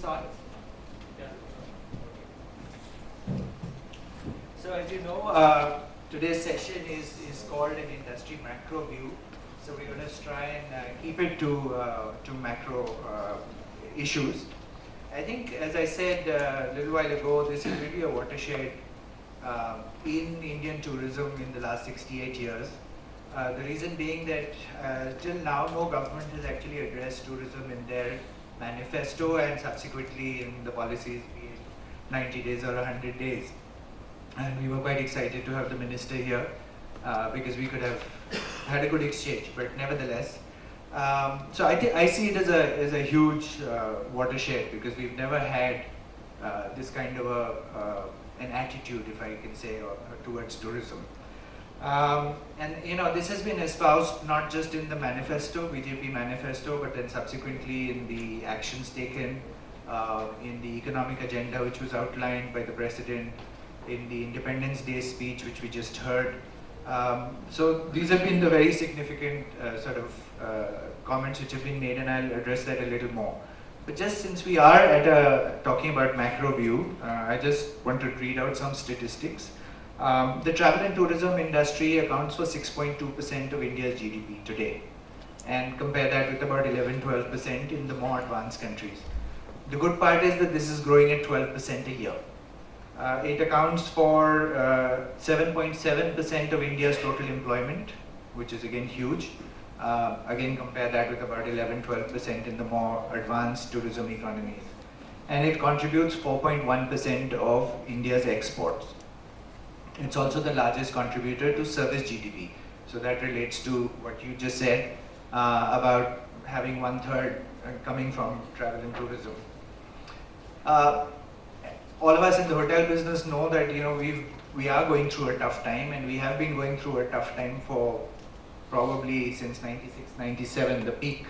on? Yeah. So as you know, today's session is called an industry macro view. So we're going to try and keep it to macro issues. I think, as I said a little while ago, this is really a watershed in Indian tourism in the last 68 years. The reason being that till now no government has actually addressed tourism in their manifesto and subsequently in the policies, be it 90 days or 100 days. And we were quite excited to have the minister here because we could have had a good exchange, but nevertheless. So I see it as a huge watershed because we've never had this kind of an attitude, if I can say, towards tourism. And you know, this has been espoused not just in the manifesto, BJP manifesto, but then subsequently in the actions taken, in the economic agenda which was outlined by the President, in the Independence Day speech which we just heard. So these have been the very significant sort of comments which have been made, and I'll address that a little more. But just since we are at talking about macro view, I just want to read out some statistics. The travel and tourism industry accounts for 6.2% of India's GDP today, and compare that with about 11-12% in the more advanced countries. The good part is that this is growing at 12% a year. It accounts for 7.7% of India's total employment, which is again huge. Again, compare that with about 11-12% in the more advanced tourism economies. And it contributes 4.1% of India's exports. It's also the largest contributor to service GDP. So that relates to what you just said about having 1/3 coming from travel and tourism. All of us in the hotel business know that we are going through a tough time, and we have been going through a tough time for probably since 96, 97, the peak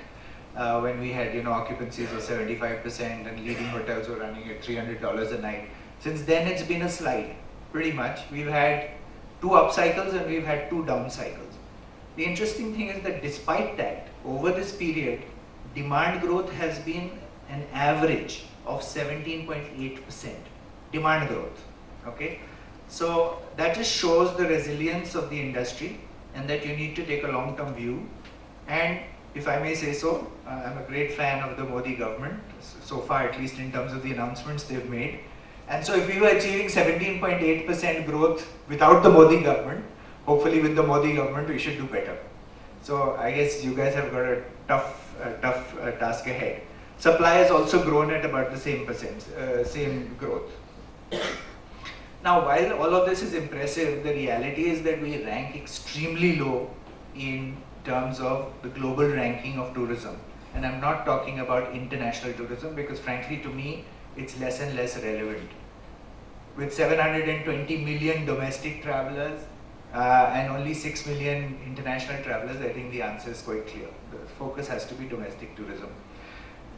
when we had occupancies of 75% and leading hotels were running at $300 a night. Since then it's been a slide. Pretty much. We've had 2 up cycles and we've had 2 down cycles. The interesting thing is that despite that, over this period, demand growth has been an average of 17.8%. Demand growth. Okay? So that just shows the resilience of the industry and that you need to take a long-term view. And if I may say so, I'm a great fan of the Modi government, so far at least in terms of the announcements they've made. And so if we were achieving 17.8% growth without the Modi government, hopefully with the Modi government we should do better. So I guess you guys have got a tough task ahead. Supply has also grown at about the same growth. Now, while all of this is impressive, the reality is that we rank extremely low in terms of the global ranking of tourism. And I'm not talking about international tourism because frankly to me, it's less and less relevant. With 720 million domestic travelers and only 6 million international travelers, I think the answer is quite clear. The focus has to be domestic tourism.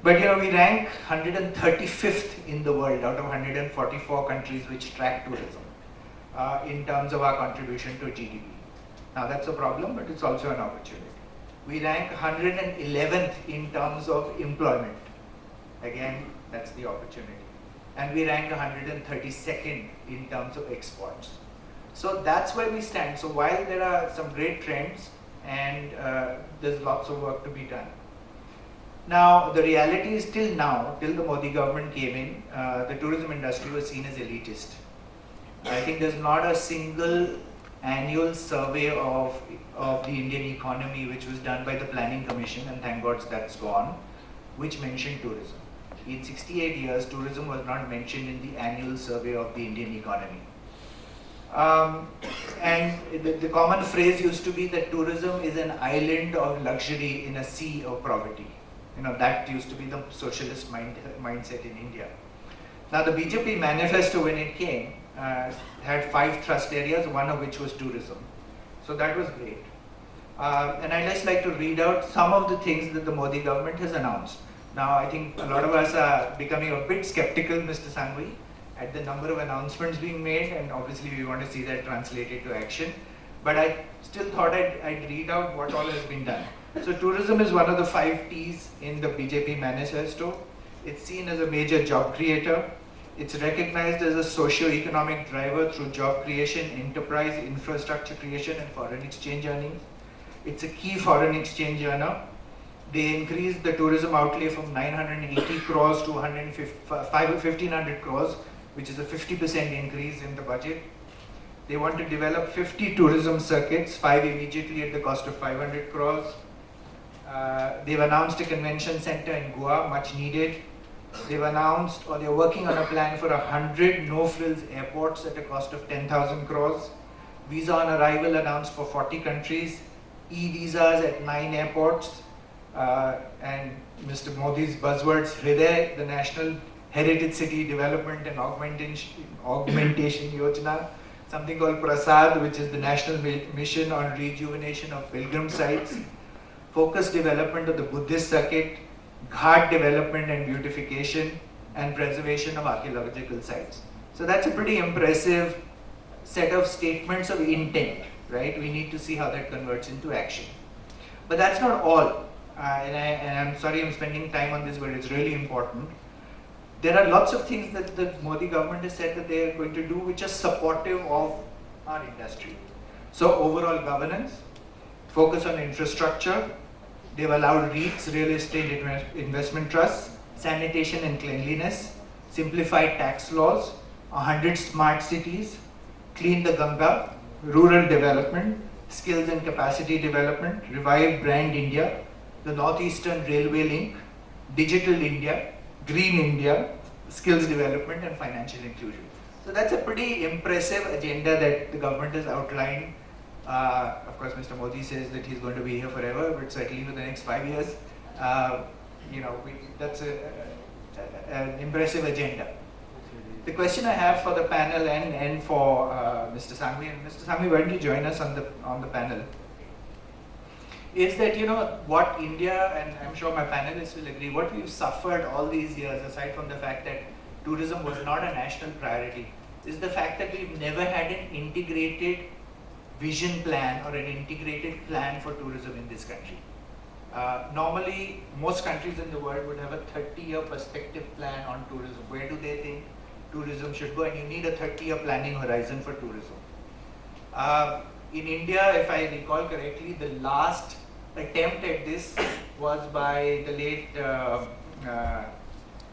But we rank 135th in the world out of 144 countries which track tourism in terms of our contribution to GDP. Now that's a problem, but it's also an opportunity. We rank 111th in terms of employment. Again, that's the opportunity. And we rank 132nd in terms of exports. So that's where we stand. So while there are some great trends and there's lots of work to be done. Now, the reality is till the Modi government came in, the tourism industry was seen as elitist. I think there's not a single annual survey of the Indian economy which was done by the Planning Commission, and thank God that's gone, which mentioned tourism. In 68 years, tourism was not mentioned in the annual survey of the Indian economy. And the common phrase used to be that tourism is an island of luxury in a sea of poverty. That used to be the socialist mindset in India. Now the BJP manifesto when it came had 5 thrust areas, one of which was tourism. So that was great. And I'd just like to read out some of the things that the Modi government has announced. Now I think a lot of us are becoming a bit skeptical, Mr. Sangvi, at the number of announcements being made, and obviously we want to see that translated to action. But I still thought I'd read out what all has been done. So tourism is one of the 5 T's in the BJP manifesto. It's seen as a major job creator. It's recognized as a socio-economic driver through job creation, enterprise, infrastructure creation, and foreign exchange earnings. It's a key foreign exchange earner. They increased the tourism outlay from 980 crores to 1,500 crores, which is a 50% increase in the budget. They want to develop 50 tourism circuits, 5 immediately at the cost of 500 crores. They've announced a convention center in Goa, much needed. They've announced, or they're working on a plan for 100 no-frills airports at a cost of 10,000 crores. Visa on arrival announced for 40 countries. E-visas at 9 airports. And Mr. Modi's buzzwords, Hriday, the National Heritage City Development and Augmentation Yojana. Something called Prasad, which is the National Mission on Rejuvenation of Pilgrim Sites. Focused development of the Buddhist circuit. Ghat development and beautification, and preservation of archaeological sites. So that's a pretty impressive set of statements of intent, right? We need to see how that converts into action. But that's not all. And I'm sorry I'm spending time on this, but it's really important. There are lots of things that the Modi government has said that they are going to do which are supportive of our industry. So overall governance, focus on infrastructure. They've allowed REITs, real estate investment trusts, sanitation and cleanliness, simplified tax laws, 100 smart cities, clean the Ganga, rural development, skills and capacity development, revive brand India, the Northeastern Railway Link, digital India, green India, skills development and financial inclusion. So that's a pretty impressive agenda that the government has outlined. Of course, Mr. Modi says that he's going to be here forever, but certainly for the next 5 years, that's an impressive agenda. The question I have for the panel and for Mr. Sanghvi, and Mr. Sanghvi, why don't you join us on the panel, is that what India, and I'm sure my panelists will agree, what we've suffered all these years, aside from the fact that tourism was not a national priority, is the fact that we've never had an integrated vision plan or an integrated plan for tourism in this country. Normally, most countries in the world would have a 30-year perspective plan on tourism. Where do they think tourism should go? And you need a 30-year planning horizon for tourism. In India, if I recall correctly, the last attempt at this was by the late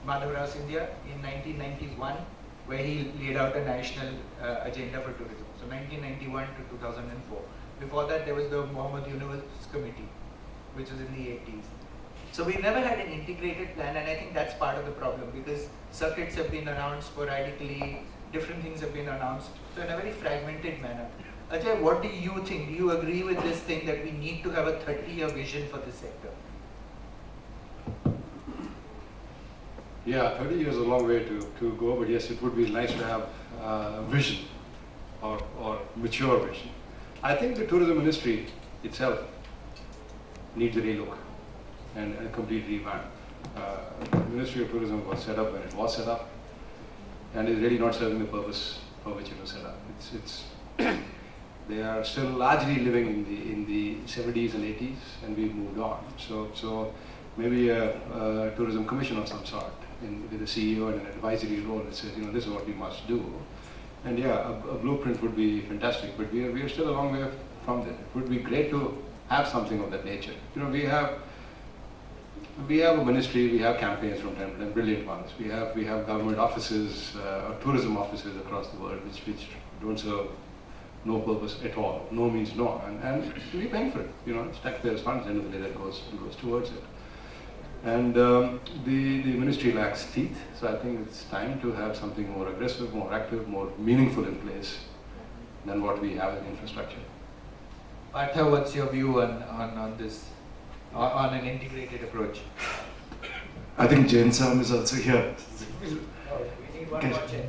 Madhavrao Sindhya in 1991, where he laid out a national agenda for tourism. So 1991 to 2004. Before that, there was the Mohammed Yunus Committee, which was in the 80s. So we've never had an integrated plan, and I think that's part of the problem, because circuits have been announced sporadically, different things have been announced, so in a very fragmented manner. Ajay, what do you think? Do you agree with this thing that we need to have a 30-year vision for this sector? Yeah, 30 years is a long way to go, but yes, it would be nice to have vision or mature vision. I think the tourism industry itself needs a relook and a complete revamp. The Ministry of Tourism was set up when it was set up, and is really not serving the purpose for which it was set up. They are still largely living in the 70s and 80s, and we've moved on. So maybe a tourism commission of some sort, with a CEO and an advisory role that says, this is what we must do. And yeah, a blueprint would be fantastic, but we are still a long way from there. It would be great to have something of that nature. We have a ministry, we have campaigns from time to time, brilliant ones. We have government offices, tourism offices across the world, which don't serve no purpose at all. No means no, and we're paying for it. It's taxpayers' funds. At the end of the day, that goes towards it. And the ministry lacks teeth, so I think it's time to have something more aggressive, more active, more meaningful in place than what we have in infrastructure. Partha, what's your view on this, on an integrated approach? I think Jain Sam is also here. We need one more chair.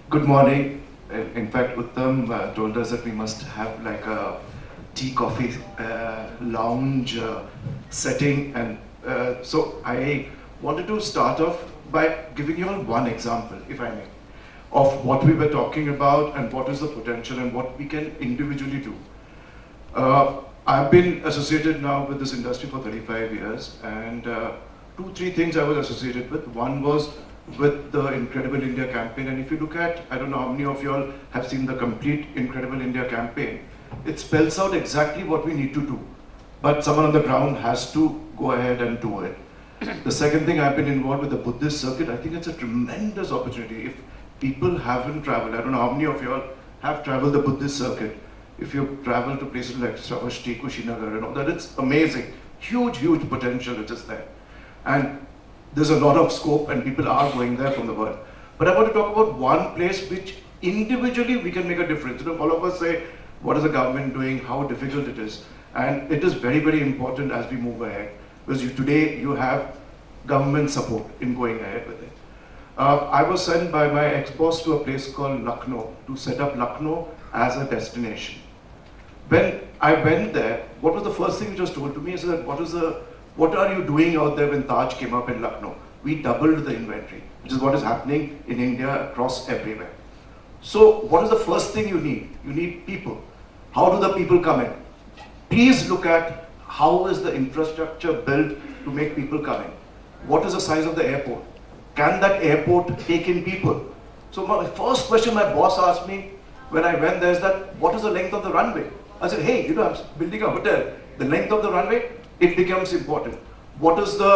Good morning. In fact, Uttam told us that we must have like a tea coffee lounge setting, and so I wanted to start off by giving you all one example, if I may, of what we were talking about and what is the potential and what we can individually do. I've been associated now with this industry for 35 years, and 2-3 things I was associated with. One was with the Incredible India campaign, and if you look at, I don't know how many of you all have seen the complete Incredible India campaign, it spells out exactly what we need to do. But someone on the ground has to go ahead and do it. The second thing, I've been involved with the Buddhist circuit. I think it's a tremendous opportunity. If people haven't traveled, I don't know how many of you all have traveled the Buddhist circuit. If you travel to places like Sarovar, Kushinagar and all that, it's amazing. Huge, huge potential which is there. And there's a lot of scope and people are going there from the world. But I want to talk about one place which individually we can make a difference. You know, all of us say, what is the government doing, how difficult it is. And it is very, very important as we move ahead. Because today you have government support in going ahead with it. I was sent by my ex-boss to a place called Lucknow to set up Lucknow as a destination. When I went there, what was the first thing which was told to me is that what are you doing out there when Taj came up in Lucknow? We doubled the inventory, which is what is happening in India across everywhere. So what is the first thing you need? You need people. How do the people come in? Please look at how is the infrastructure built to make people come in. What is the size of the airport? Can that airport take in people? So my first question my boss asked me when I went there is that, what is the length of the runway? I said, hey, I'm building a hotel. The length of the runway, it becomes important. What is the,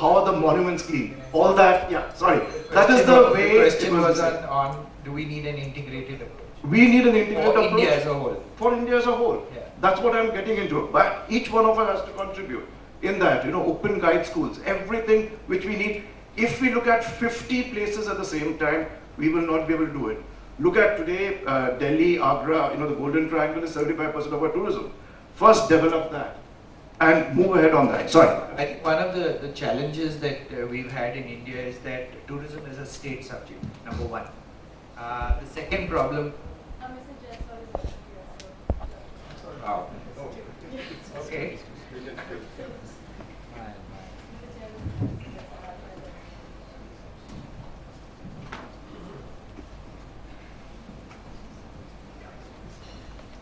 how are the monuments clean? All that, that is the way. The question was on do we need an integrated approach? We need an integrated approach. For India as a whole. For India as a whole. Yeah. That's what I'm getting into. But each one of us has to contribute in that, open guide schools, everything which we need. If we look at 50 places at the same time, we will not be able to do it. Look at today, Delhi, Agra, the Golden Triangle is 75% of our tourism. First develop that and move ahead on that. Sorry. I think one of the challenges that we've had in India is that tourism is a state subject, number one. The second problem... Mr. Jaiswal is here. Wow. Okay.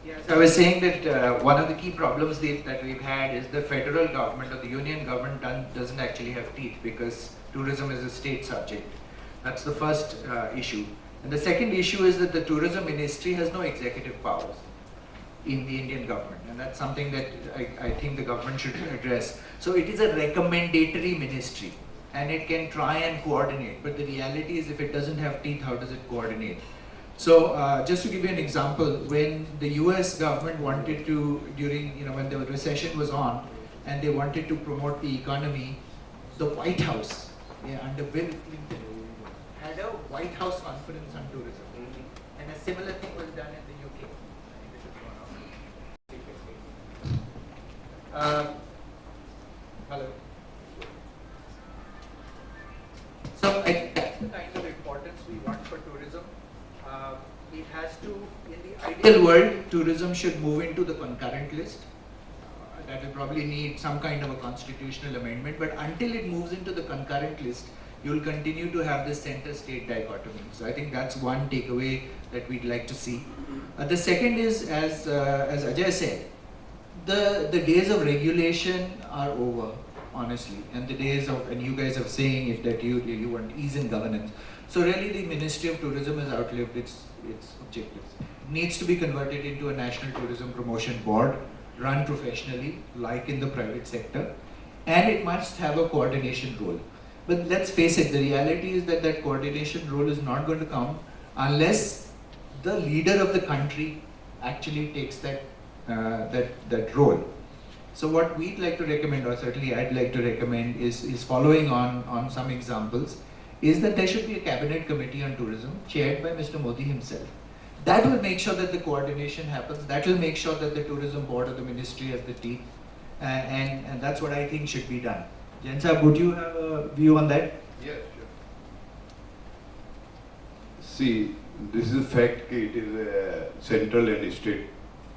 Yes, I was saying that one of the key problems that we've had is the federal government or the union government doesn't actually have teeth because tourism is a state subject. That's the first issue. And the second issue is that the tourism ministry has no executive powers in the Indian government, and that's something that I think the government should address. So it is a recommendatory ministry and it can try and coordinate, but the reality is if it doesn't have teeth, how does it coordinate? So just to give you an example, when the US government wanted to, during, when the recession was on and they wanted to promote the economy, the White House, under Bill Clinton, had a White House conference on tourism. And a similar thing was done in the UK. Hello. So I think that's the kind of importance we want for tourism. It has to, in the ideal world, tourism should move into the concurrent list. That will probably need some kind of a constitutional amendment, but until it moves into the concurrent list, you will continue to have this center-state dichotomy. So I think that's one takeaway that we'd like to see. The second is, as Ajay said, the days of regulation are over, honestly, and the days of, and you guys are saying it, that you want ease in governance. So really the Ministry of Tourism has outlived its objectives. It needs to be converted into a National Tourism Promotion Board, run professionally, like in the private sector, and it must have a coordination role. But let's face it, the reality is that that coordination role is not going to come unless the leader of the country actually takes that role. So what we'd like to recommend, or certainly I'd like to recommend, is following on some examples, is that there should be a cabinet committee on tourism chaired by Mr. Modi himself. That will make sure that the coordination happens. That will make sure that the tourism board of the ministry has the teeth, and that's what I think should be done. Jain sir, would you have a view on that? Yes, sure. See, this is a fact. It is central and state.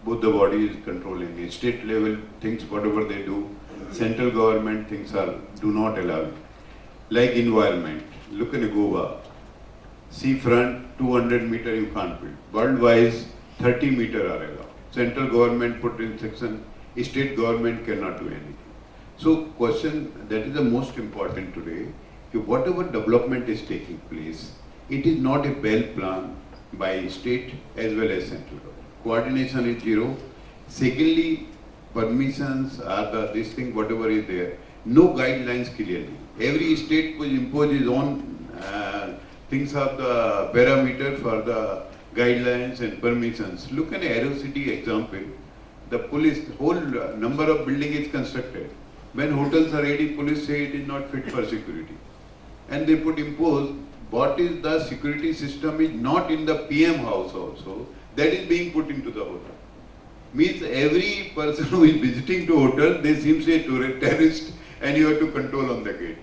Both the bodies controlling. The state level things whatever they do. Central government things do not allow it. Like environment. Look in Goa. Seafront 200 meter you can't build. World-wise 30 meter are allowed. Central government put in section. State government cannot do anything. So question that is the most important today, whatever development is taking place, it is not a well plan by state as well as central government. Coordination is zero. Secondly, permissions are this thing, whatever is there, no guidelines clearly. Every state will impose its own things of the parameter for the guidelines and permissions. Look at Aero City example. The police, whole number of building is constructed. When hotels are ready, police say it is not fit for security. And they put impose what is the security system is not in the PM house also, that is being put into the hotel. Means every person who is visiting to hotel, they seem to be a terrorist and you have to control on the gate.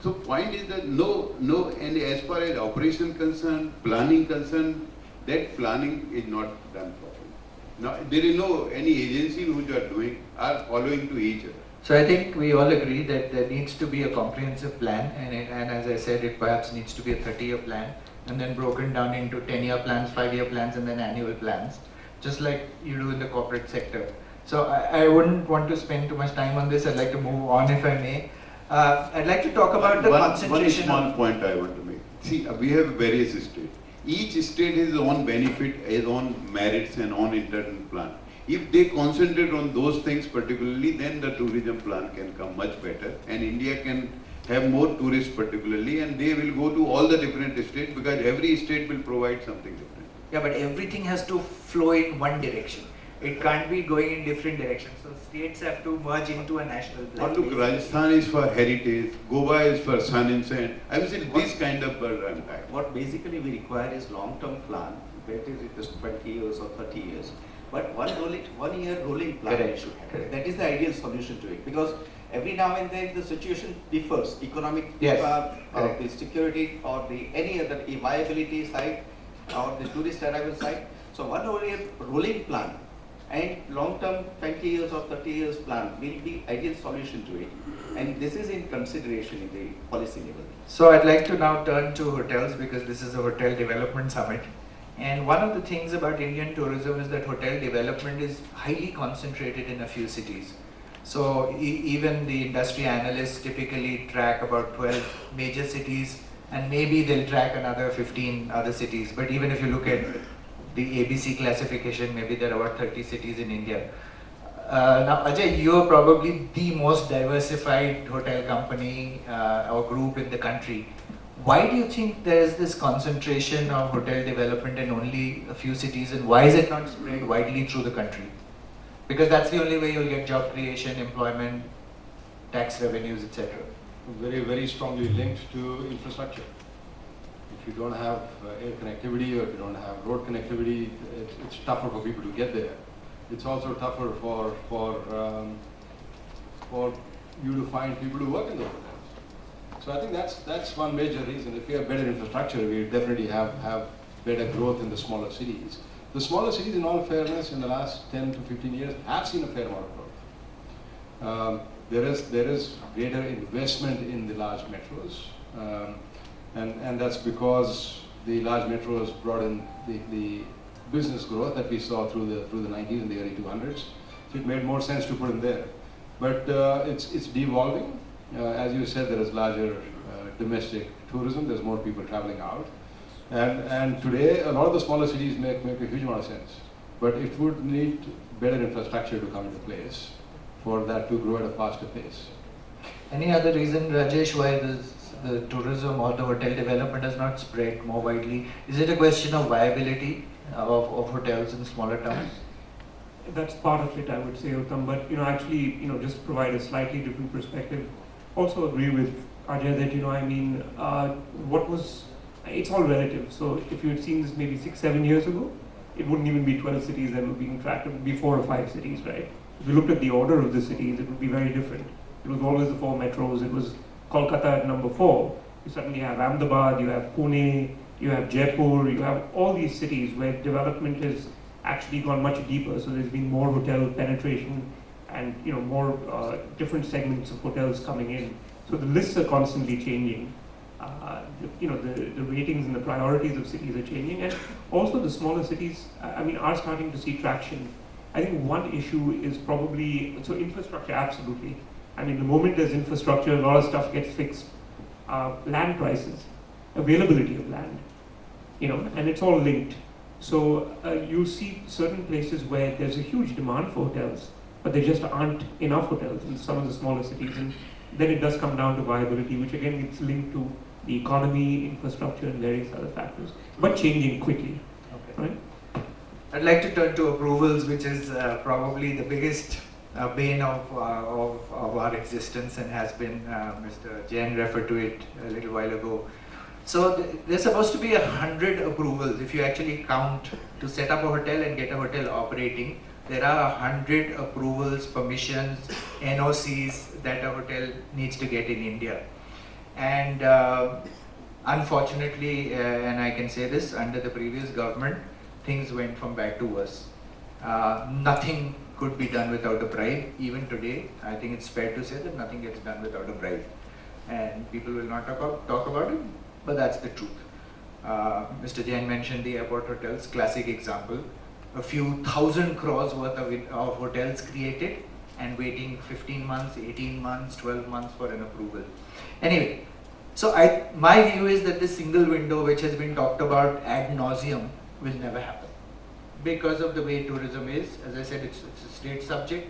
So point is that and as far as operation concerned, planning concerned, that planning is not done properly. Now, there is no any agency which are following to each other. So I think we all agree that there needs to be a comprehensive plan, and as I said, it perhaps needs to be a 30-year plan, and then broken down into 10-year plans, 5-year plans, and then annual plans, just like you do in the corporate sector. So I wouldn't want to spend too much time on this. I'd like to move on, if I may. I'd like to talk about the concentration. One small point I want to make. See, we have various states. Each state has its own benefit, its own merits, and own internal plan. If they concentrate on those things particularly, then the tourism plan can come much better, and India can have more tourists particularly, and they will go to all the different states because every state will provide something different. Yeah, but everything has to flow in one direction. It can't be going in different directions. So states have to merge into a national plan. But look, Rajasthan is for heritage, Goa is for sun and sand. I am saying this kind of impact. What basically we require is long-term plan, whether it is 20 years or 30 years. But 1 year rolling plan we should have. Correct. That is the ideal solution to it, because every now and then the situation differs, economic, Yes. the security or the any other viability side or the tourist arrival side. So 1 year rolling plan and long-term 20 years or 30 years plan will be ideal solution to it. And this is in consideration in the policy level. So I'd like to now turn to hotels, because this is a hotel development summit. And one of the things about Indian tourism is that hotel development is highly concentrated in a few cities. So even the industry analysts typically track about 12 major cities, and maybe they'll track another 15 other cities. But even if you look at the ABC classification, maybe there are about 30 cities in India. Now, Ajay, you're probably the most diversified hotel company or group in the country. Why do you think there is this concentration of hotel development in only a few cities, and why is it not spread widely through the country? Because that's the only way you'll get job creation, employment, tax revenues, etc. Very, very strongly linked to infrastructure. If you don't have air connectivity or if you don't have road connectivity, it's tougher for people to get there. It's also tougher for you to find people to work in the hotels. So I think that's one major reason. If we have better infrastructure, we definitely have better growth in the smaller cities. The smaller cities, in all fairness, in the last 10 to 15 years, have seen a fair amount of growth. There is greater investment in the large metros, and that's because the large metros brought in the business growth that we saw through the 90s and the early 200s. So it made more sense to put in there. But it's devolving. As you said, there is larger domestic tourism. There's more people traveling out, and today a lot of the smaller cities make a huge amount of sense. But it would need better infrastructure to come into place for that to grow at a faster pace. Any other reason, Rajesh, why the tourism or the hotel development has not spread more widely? Is it a question of viability of hotels in smaller towns? That's part of it, I would say, Uttam. But actually, just to provide a slightly different perspective, also agree with Ajay that it's all relative. So if you had seen this maybe 6-7 years ago, it wouldn't even be 12 cities that were being tracked. It would be 4 or 5 cities, right? If you looked at the order of the cities, it would be very different. It was always the 4 metros. It was Kolkata at number 4. You suddenly have Ahmedabad, you have Pune, you have Jaipur, you have all these cities where development has actually gone much deeper. So there's been more hotel penetration and more different segments of hotels coming in. So the lists are constantly changing. The ratings and the priorities of cities are changing, and also the smaller cities, are starting to see traction. I think one issue is probably, so infrastructure, absolutely. I mean, the moment there's infrastructure, a lot of stuff gets fixed. Land prices, availability of land, and it's all linked. So you see certain places where there's a huge demand for hotels, but there just aren't enough hotels in some of the smaller cities, and then it does come down to viability, which again gets linked to the economy, infrastructure, and various other factors, but changing quickly. Okay. Right? I'd like to turn to approvals, which is probably the biggest bane of our existence, and has been, Mr. Jain referred to it a little while ago. So there's supposed to be 100 approvals. If you actually count to set up a hotel and get a hotel operating, there are 100 approvals, permissions, NOCs that a hotel needs to get in India. And unfortunately, and I can say this, under the previous government, things went from bad to worse. Nothing could be done without a bribe. Even today, I think it's fair to say that nothing gets done without a bribe. And people will not talk about it, but that's the truth. Mr. Jain mentioned the airport hotels, classic example. A few thousand crores worth of hotels created and waiting 15 months, 18 months, 12 months for an approval. Anyway, so my view is that this single window, which has been talked about ad nauseum, will never happen. Because of the way tourism is, as I said, it's a state subject.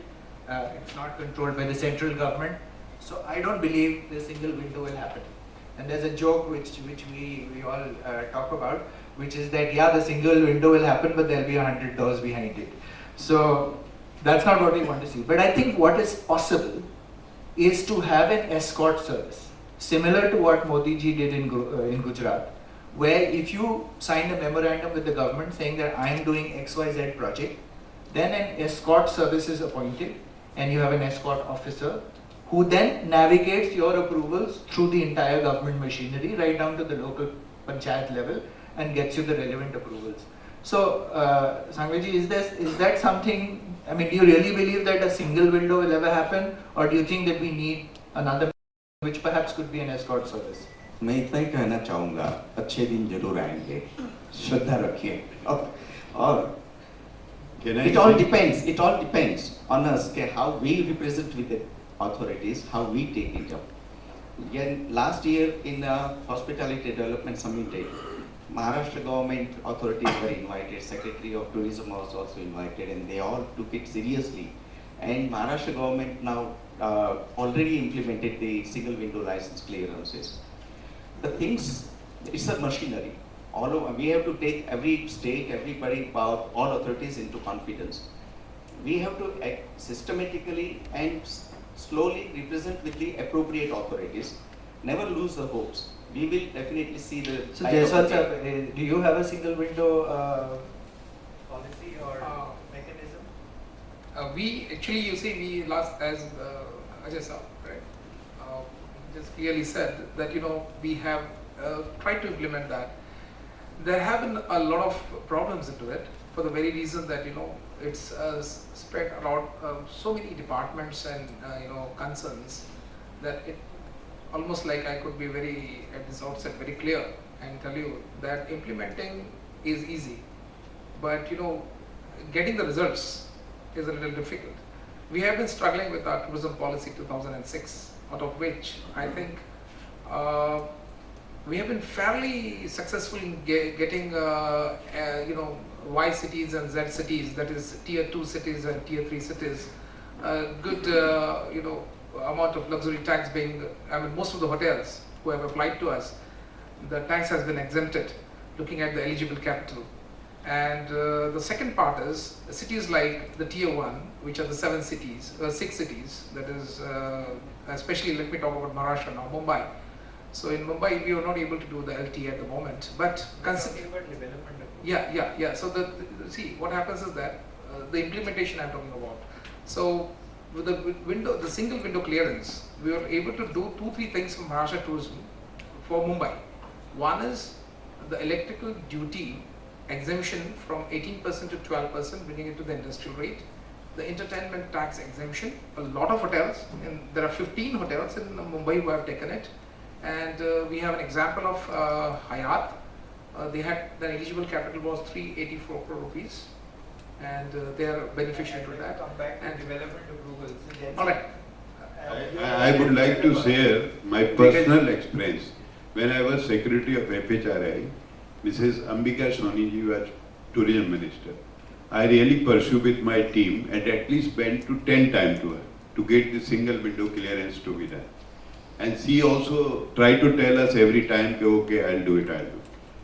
It's not controlled by the central government. So I don't believe the single window will happen. And there's a joke which we all talk about, which is that, yeah, the single window will happen, but there'll be 100 doors behind it. So that's not what we want to see. But I think what is possible is to have an escort service, similar to what Modi ji did in Gujarat, where if you sign a memorandum with the government saying that I am doing XYZ project, then an escort service is appointed, and you have an escort officer who then navigates your approvals through the entire government machinery right down to the local panchayat level and gets you the relevant approvals. So, Sangveji, is that something, I mean, do you really believe that a single window will ever happen, or do you think that we need another, which perhaps could be an escort service? मैं इतना ही कहना चाहूँगा, अच्छे दिन जरूर आएंगे, श्रद्धा रखिए, और it all depends on us, how we represent with the authorities, how we take it up. Again, last year in the Hospitality Development Summit, Maharashtra government authorities were invited, Secretary of Tourism was also invited, and they all took it seriously. And Maharashtra government now already implemented the single window license clearances. The things, it's a machinery. All over, we have to take every state, everybody, all authorities into confidence. We have to act systematically and slowly represent with the appropriate authorities. Never lose the hopes. We will definitely see the. So, Jaiswal sir, do you have a single window policy or mechanism? We actually, you see, we last, as Ajay sir, right, just clearly said that, we have tried to implement that. There have been a lot of problems into it for the very reason that, it's spread around so many departments and, concerns that it almost like I could be very, at this outset, very clear and tell you that implementing is easy, but, getting the results is a little difficult. We have been struggling with our tourism policy 2006, out of which I think we have been fairly successful in getting, Y cities and Z cities, that is tier 2 cities and tier 3 cities, good, amount of luxury tax being, most of the hotels who have applied to us, the tax has been exempted, looking at the eligible capital. And the second part is cities like the tier 1, which are the 6 cities, that is, especially let me talk about Maharashtra now, Mumbai. So in Mumbai, we are not able to do the LT at the moment, but consider. Yeah. So see, what happens is that the implementation I'm talking about. So with the single window clearance, we were able to do 2-3 things from Maharashtra tourism for Mumbai. One is the electrical duty exemption from 18% to 12%, bringing it to the industrial rate. The entertainment tax exemption. A lot of hotels, and there are 15 hotels in Mumbai who have taken it. And we have an example of Hyatt. They had, the eligible capital was 384 crore rupees, and they are beneficiary to that. Come back to development approvals. All right. I would like to share my personal experience. When I was Secretary of FHRI, Mrs. Ambika Soniji was Tourism Minister. I really pursued with my team and at least went to 10 times to her to get the single window clearance to be done. And she also tried to tell us every time, okay, I'll do it, I'll do it.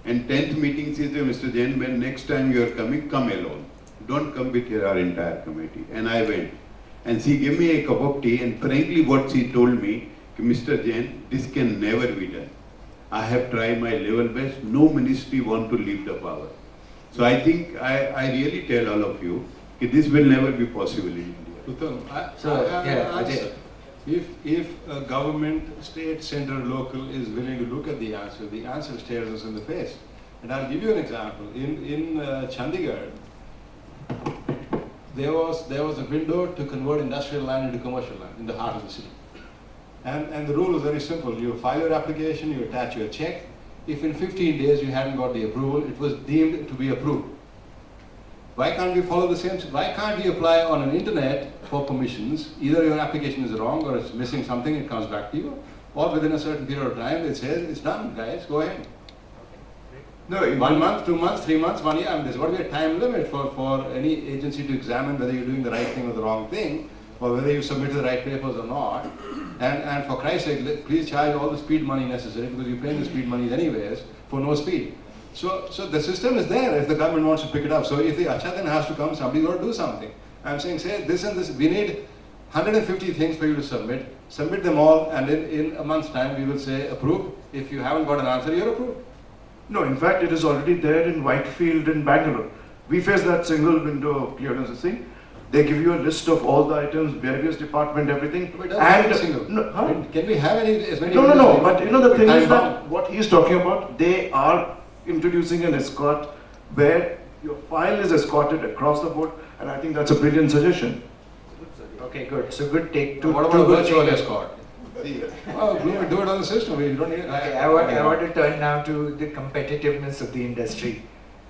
And 10th meeting, she said, Mr. Jain, when next time you are coming, come alone. Don't come with our entire committee. And I went. And she gave me a cup of tea, and frankly what she told me, Mr. Jain, this can never be done. I have tried my level best. No ministry want to leave the power. So I think I really tell all of you that this will never be possible in India. Uttam, Ajay. if a government, state, central, local is willing to look at the answer stares us in the face. And I'll give you an example. In Chandigarh, there was a window to convert industrial land into commercial land in the heart of the city. And the rule is very simple. You file your application, you attach your check. If in 15 days you hadn't got the approval, it was deemed to be approved. Why can't we follow the same? Why can't we apply on an internet for permissions? Either your application is wrong or it's missing something, it comes back to you. Or within a certain period of time, it says, it's done, guys, go ahead. No, 1 month, 2 months, 3 months, 1 year. I mean, there's got to be a time limit for any agency to examine whether you're doing the right thing or the wrong thing, or whether you submitted the right papers or not. And for Christ's sake, please charge all the speed money necessary, because you're paying the speed money anyways for no speed. So the system is there if the government wants to pick it up. So if the Acha then has to come, somebody's got to do something. I'm saying, say this and this, we need 150 things for you to submit them all, and in a month's time we will say approved. If you haven't got an answer, you're approved. No, in fact, it is already there in Whitefield in Bangalore. We face that single window clearance thing. They give you a list of all the items, various department, everything. But it doesn't have a single. No, huh? Can we have as many? No. But you know the thing is time that bound. what he's talking about, they are introducing an escort where your file is escorted across the board, and I think that's a brilliant suggestion. Okay, good. So good take. What about a virtual escort? Well, we will do it on the system. We don't need. Okay, I want to turn now to the competitiveness of the industry.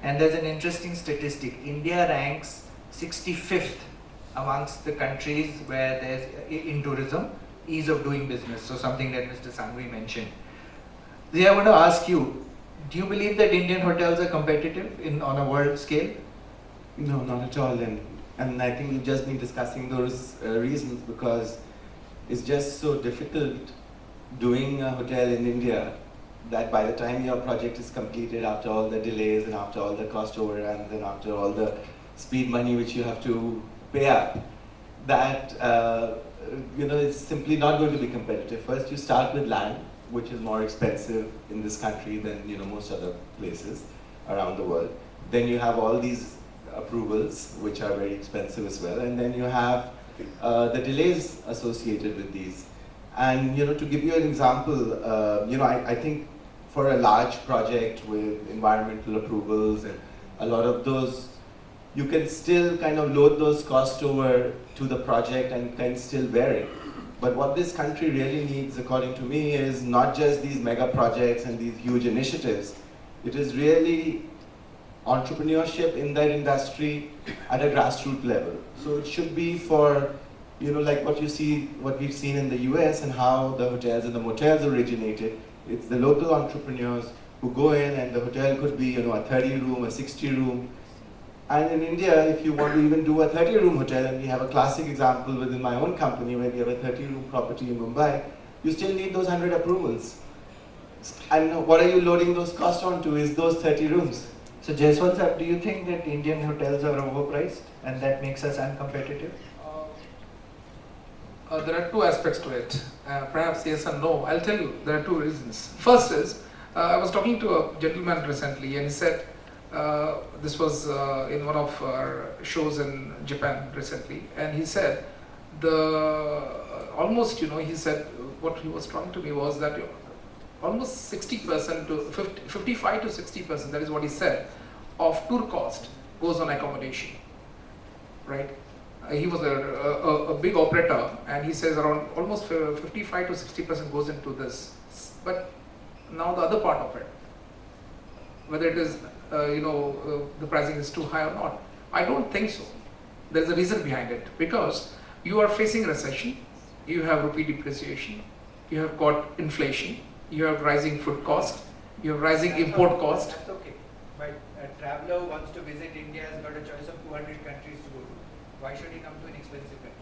And there's an interesting statistic. India ranks 65th amongst the countries where there's, in tourism, ease of doing business. So something that Mr. Sanghvi mentioned. I want to ask you, do you believe that Indian hotels are competitive on a world scale? No, not at all. And I think we've just been discussing those reasons, because it's just so difficult doing a hotel in India that by the time your project is completed, after all the delays and after all the cost overruns and after all the speed money which you have to pay up, that it's simply not going to be competitive. First, you start with land, which is more expensive in this country than most other places around the world. Then you have all these approvals, which are very expensive as well, and then you have the delays associated with these. And to give you an example, I think for a large project with environmental approvals and a lot of those, you can still kind of load those costs over to the project and can still bear it. But what this country really needs, according to me, is not just these mega projects and these huge initiatives. It is really entrepreneurship in that industry at a grassroots level. So it should be for, like what we've seen in the US and how the hotels and the motels originated. It's the local entrepreneurs who go in, and the hotel could be, a 30-room, a 60-room. And in India, if you want to even do a 30-room hotel, and we have a classic example within my own company where we have a 30-room property in Mumbai, you still need those 100 approvals. And what are you loading those costs onto is those 30 rooms. So Jaiswal sir, do you think that Indian hotels are overpriced and that makes us uncompetitive? There are two aspects to it. Perhaps yes and no. I'll tell you, there are two reasons. First is, I was talking to a gentleman recently, and he said, this was in one of our shows in Japan recently, and he said, he said, what he was talking to me was that almost 60% to 55 to 60%, that is what he said, of tour cost goes on accommodation, right? He was a big operator, and he says around almost 55 to 60% goes into this. But now the other part of it, whether it is, the pricing is too high or not, I don't think so. There's a reason behind it, because you are facing recession, you have rupee depreciation, you have got inflation, you have rising food cost, you have rising import cost. That's okay. But a traveler who wants to visit India has got a choice of 200 countries to go to. Why should he come to an expensive country?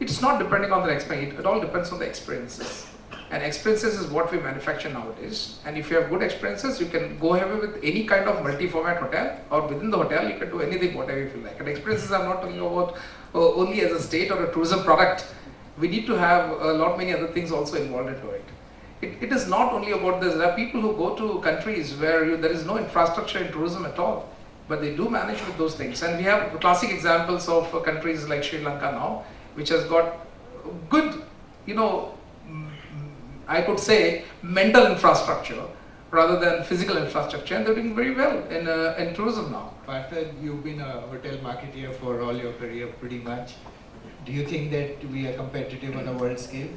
It's not depending on the experience, it all depends on the experiences. And experiences is what we manufacture nowadays. And if you have good experiences, you can go ahead with any kind of multi-format hotel, or within the hotel you can do anything, whatever you feel like. And experiences I'm not talking about only as a state or a tourism product. We need to have a lot many other things also involved into it. It is not only about this. There are people who go to countries where there is no infrastructure in tourism at all, but they do manage with those things. And we have classic examples of countries like Sri Lanka now, which has got good, I could say, mental infrastructure rather than physical infrastructure, and they're doing very well in tourism now. Partha, you've been a hotel marketeer for all your career pretty much. Do you think that we are competitive on a world scale?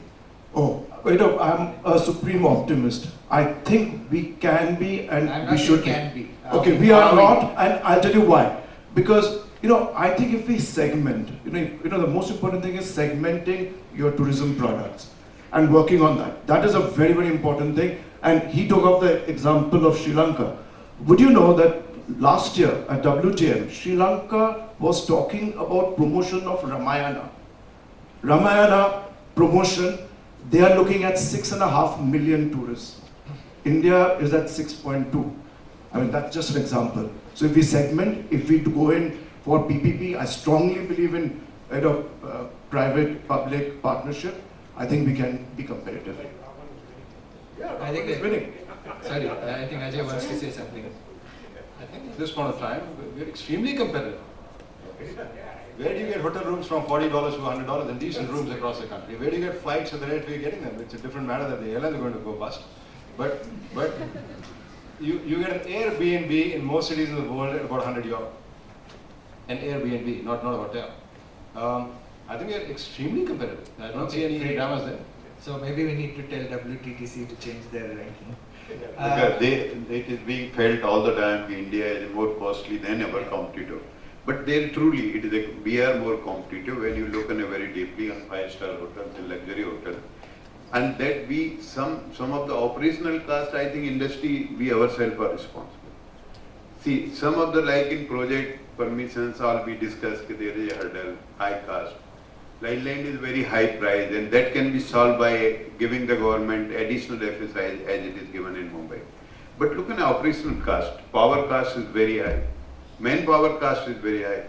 Oh, I'm a supreme optimist. I think we can be, and I'm we not should sure can be. Okay, we are not, and I'll tell you why. Because I think if we segment, the most important thing is segmenting your tourism products and working on that. That is a very, very important thing. And he took up the example of Sri Lanka. Would you know that last year at WTM, Sri Lanka was talking about promotion of Ramayana. Ramayana promotion, they are looking at 6.5 million tourists. India is at 6.2. I mean, that's just an example. So if we segment, if we go in for PPP, I strongly believe in private-public partnership. I think we can be competitive. Yeah, I think it's winning. Sorry, I think Ajay wants to say something. I think at this point of time, we're extremely competitive. Okay. Where do you get hotel rooms from $40 to $100 and decent rooms across the country? Where do you get flights at the rate we're getting them? It's a different matter that the airlines are going to go bust. But you get an Airbnb in most cities in the world at about €100. An Airbnb, not a hotel. I think we're extremely competitive. I don't see any dramas there. So maybe we need to tell WTTC to change their ranking. Because it is being felt all the time that India is more costly than our competitor. But there truly, we are more competitive when you look in a very deeply on 5-star hotels and luxury hotels. And that some of the operational cost, I think industry, we ourselves are responsible. See, some of the like in project permissions all we discussed, there is a hurdle, high cost. Land is very high price, and that can be solved by giving the government additional FSI as it is given in Mumbai. But look at operational cost. Power cost is very high. Manpower cost is very high.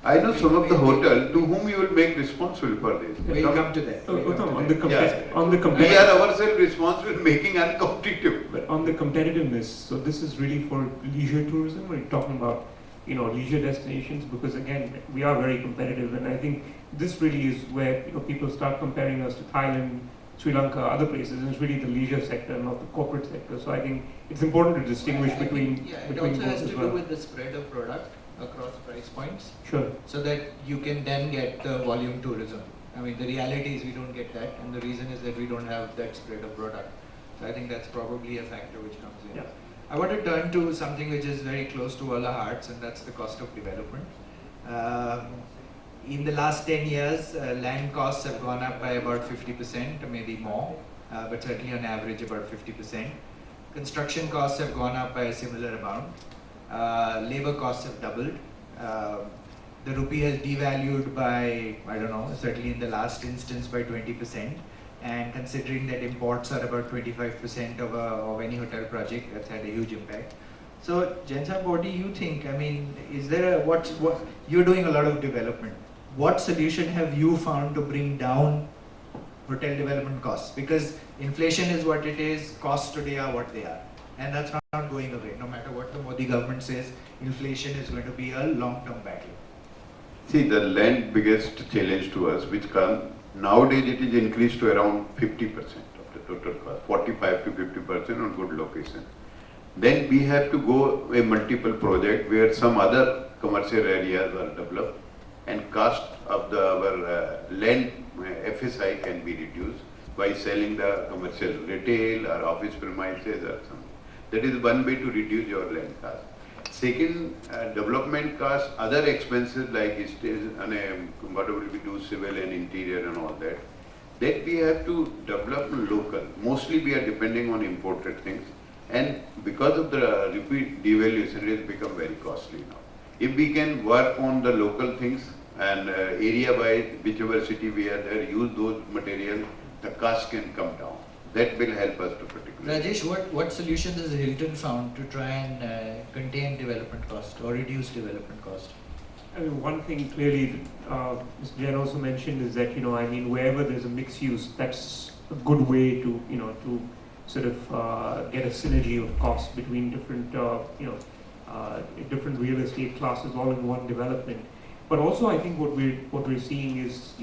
I know some of the hotel to whom you will make responsible for this. We'll come to that. We are ourselves responsible making uncompetitive. But on the competitiveness, so this is really for leisure tourism. We're talking about leisure destinations, because again we are very competitive, and I think this really is where people start comparing us to Thailand, Sri Lanka, other places, and it's really the leisure sector, not the corporate sector. So I think it's important to distinguish between it also has to do with the spread of product across price points. Sure. So that you can then get the volume tourism. I mean, the reality is we don't get that, and the reason is that we don't have that spread of product. So I think that's probably a factor which comes in. Yeah. I want to turn to something which is very close to all our hearts, and that's the cost of development. In the last 10 years, land costs have gone up by about 50%, maybe more, but certainly on average about 50%. Construction costs have gone up by a similar amount. Labor costs have doubled. The rupee has devalued by, I don't know, certainly in the last instance by 20%. And considering that imports are about 25% of any hotel project, that's had a huge impact. So, Jaiswal, what do you think? I mean, is there you're doing a lot of development. What solution have you found to bring down hotel development costs? Because inflation is what it is, costs today are what they are. And that's not going away. No matter what the Modi government says, inflation is going to be a long-term battle. See, the land biggest challenge to us, which nowadays it is increased to around 50% of the total cost, 45 to 50% on good location. Then we have to go a multiple project where some other commercial areas are developed, and cost of our land FSI can be reduced by selling the commercial retail or office premises or something. That is one way to reduce your land cost. Second, development costs, other expenses like whatever we do, civil and interior and all that, that we have to develop local. Mostly we are depending on imported things, and because of the rupee devaluation, it has become very costly now. If we can work on the local things and area-wise, whichever city we are there, use those materials, the cost can come down. That will help us to particularly. Rajesh, what solution has Hilton found to try and contain development cost or reduce development cost? I mean, one thing clearly Mr. Jain also mentioned is that, I mean, wherever there's a mixed use, that's a good way to, to sort of get a synergy of costs between different, different real estate classes all in one development. But also, I think what we're seeing is,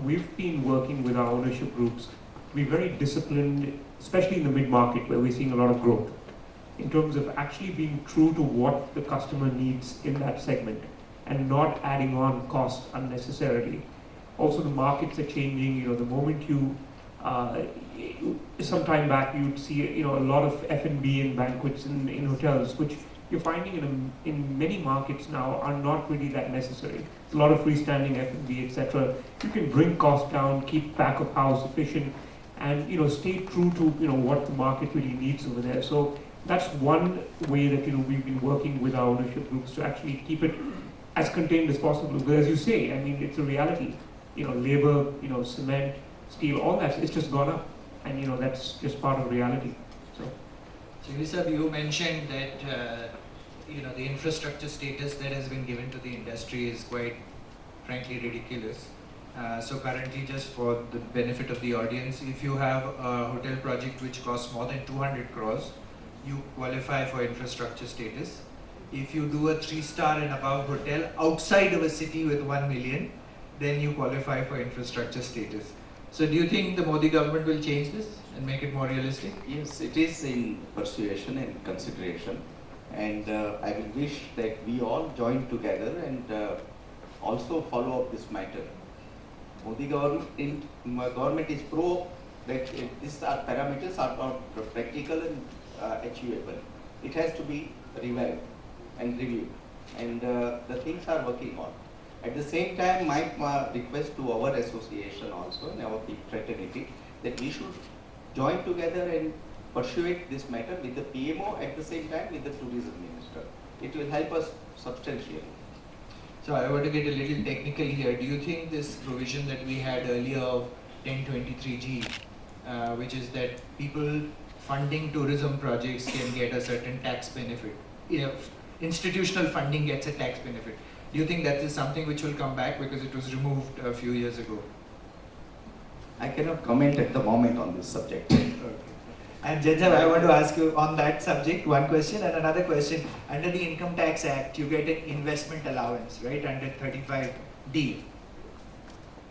we've been working with our ownership groups to be very disciplined, especially in the mid-market where we're seeing a lot of growth, in terms of actually being true to what the customer needs in that segment and not adding on costs unnecessarily. Also, the markets are changing. The moment you, some time back, you'd see, a lot of F&B and banquets in hotels, which you're finding in many markets now are not really that necessary. A lot of freestanding F&B, etc. You can bring costs down, keep back of house efficient, and stay true to what the market really needs over there. So that's one way that we've been working with our ownership groups to actually keep it as contained as possible. But as you say, I mean, it's a reality. Labor, cement, steel, all that, it's just gone up, and that's just part of reality. So Yusuf, you mentioned that the infrastructure status that has been given to the industry is quite, frankly, ridiculous. So currently, just for the benefit of the audience, if you have a hotel project which costs more than 200 crores, you qualify for infrastructure status. If you do a 3-star and above hotel outside of a city with 1 million, then you qualify for infrastructure status. So do you think the Modi government will change this and make it more realistic? Yes, it is in persuasion and consideration, and I will wish that we all join together and also follow up this matter. Modi government is pro that these parameters are not practical and achievable. It has to be revived and reviewed, and the things are working on. At the same time, my request to our association also and our fraternity that we should join together and pursue this matter with the PMO at the same time with the tourism minister. It will help us substantially. So I want to get a little technical here. Do you think this provision that we had earlier of 1023G, which is that people funding tourism projects can get a certain tax benefit? Institutional funding gets a tax benefit. Do you think that is something which will come back because it was removed a few years ago? I cannot comment at the moment on this subject. Okay. And Jaiswal, I want to ask you on that subject one question and another question. Under the Income Tax Act, you get an investment allowance, right, under 35D.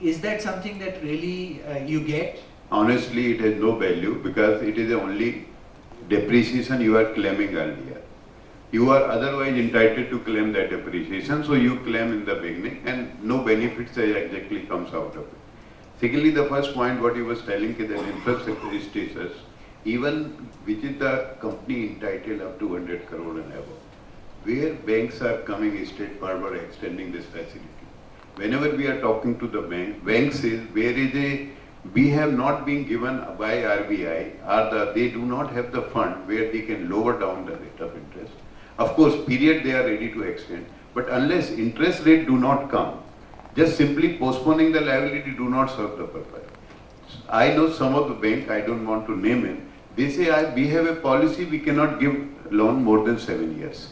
Is that something that really you get? Honestly, it has no value because it is the only depreciation you are claiming earlier. You are otherwise entitled to claim that depreciation, so you claim in the beginning and no benefits exactly comes out of it. Secondly, the first point what he was telling is that infrastructure status, even which is the company entitled up to 100 crore and above, where banks are coming straight forward extending this facility. Whenever we are talking to the bank says we have not been given by RBI or they do not have the fund where they can lower down the rate of interest. Of course, period they are ready to extend, but unless interest rate do not come, just simply postponing the liability do not serve the purpose. I know some of the bank, I don't want to name it, they say we have a policy we cannot give loan more than 7 years.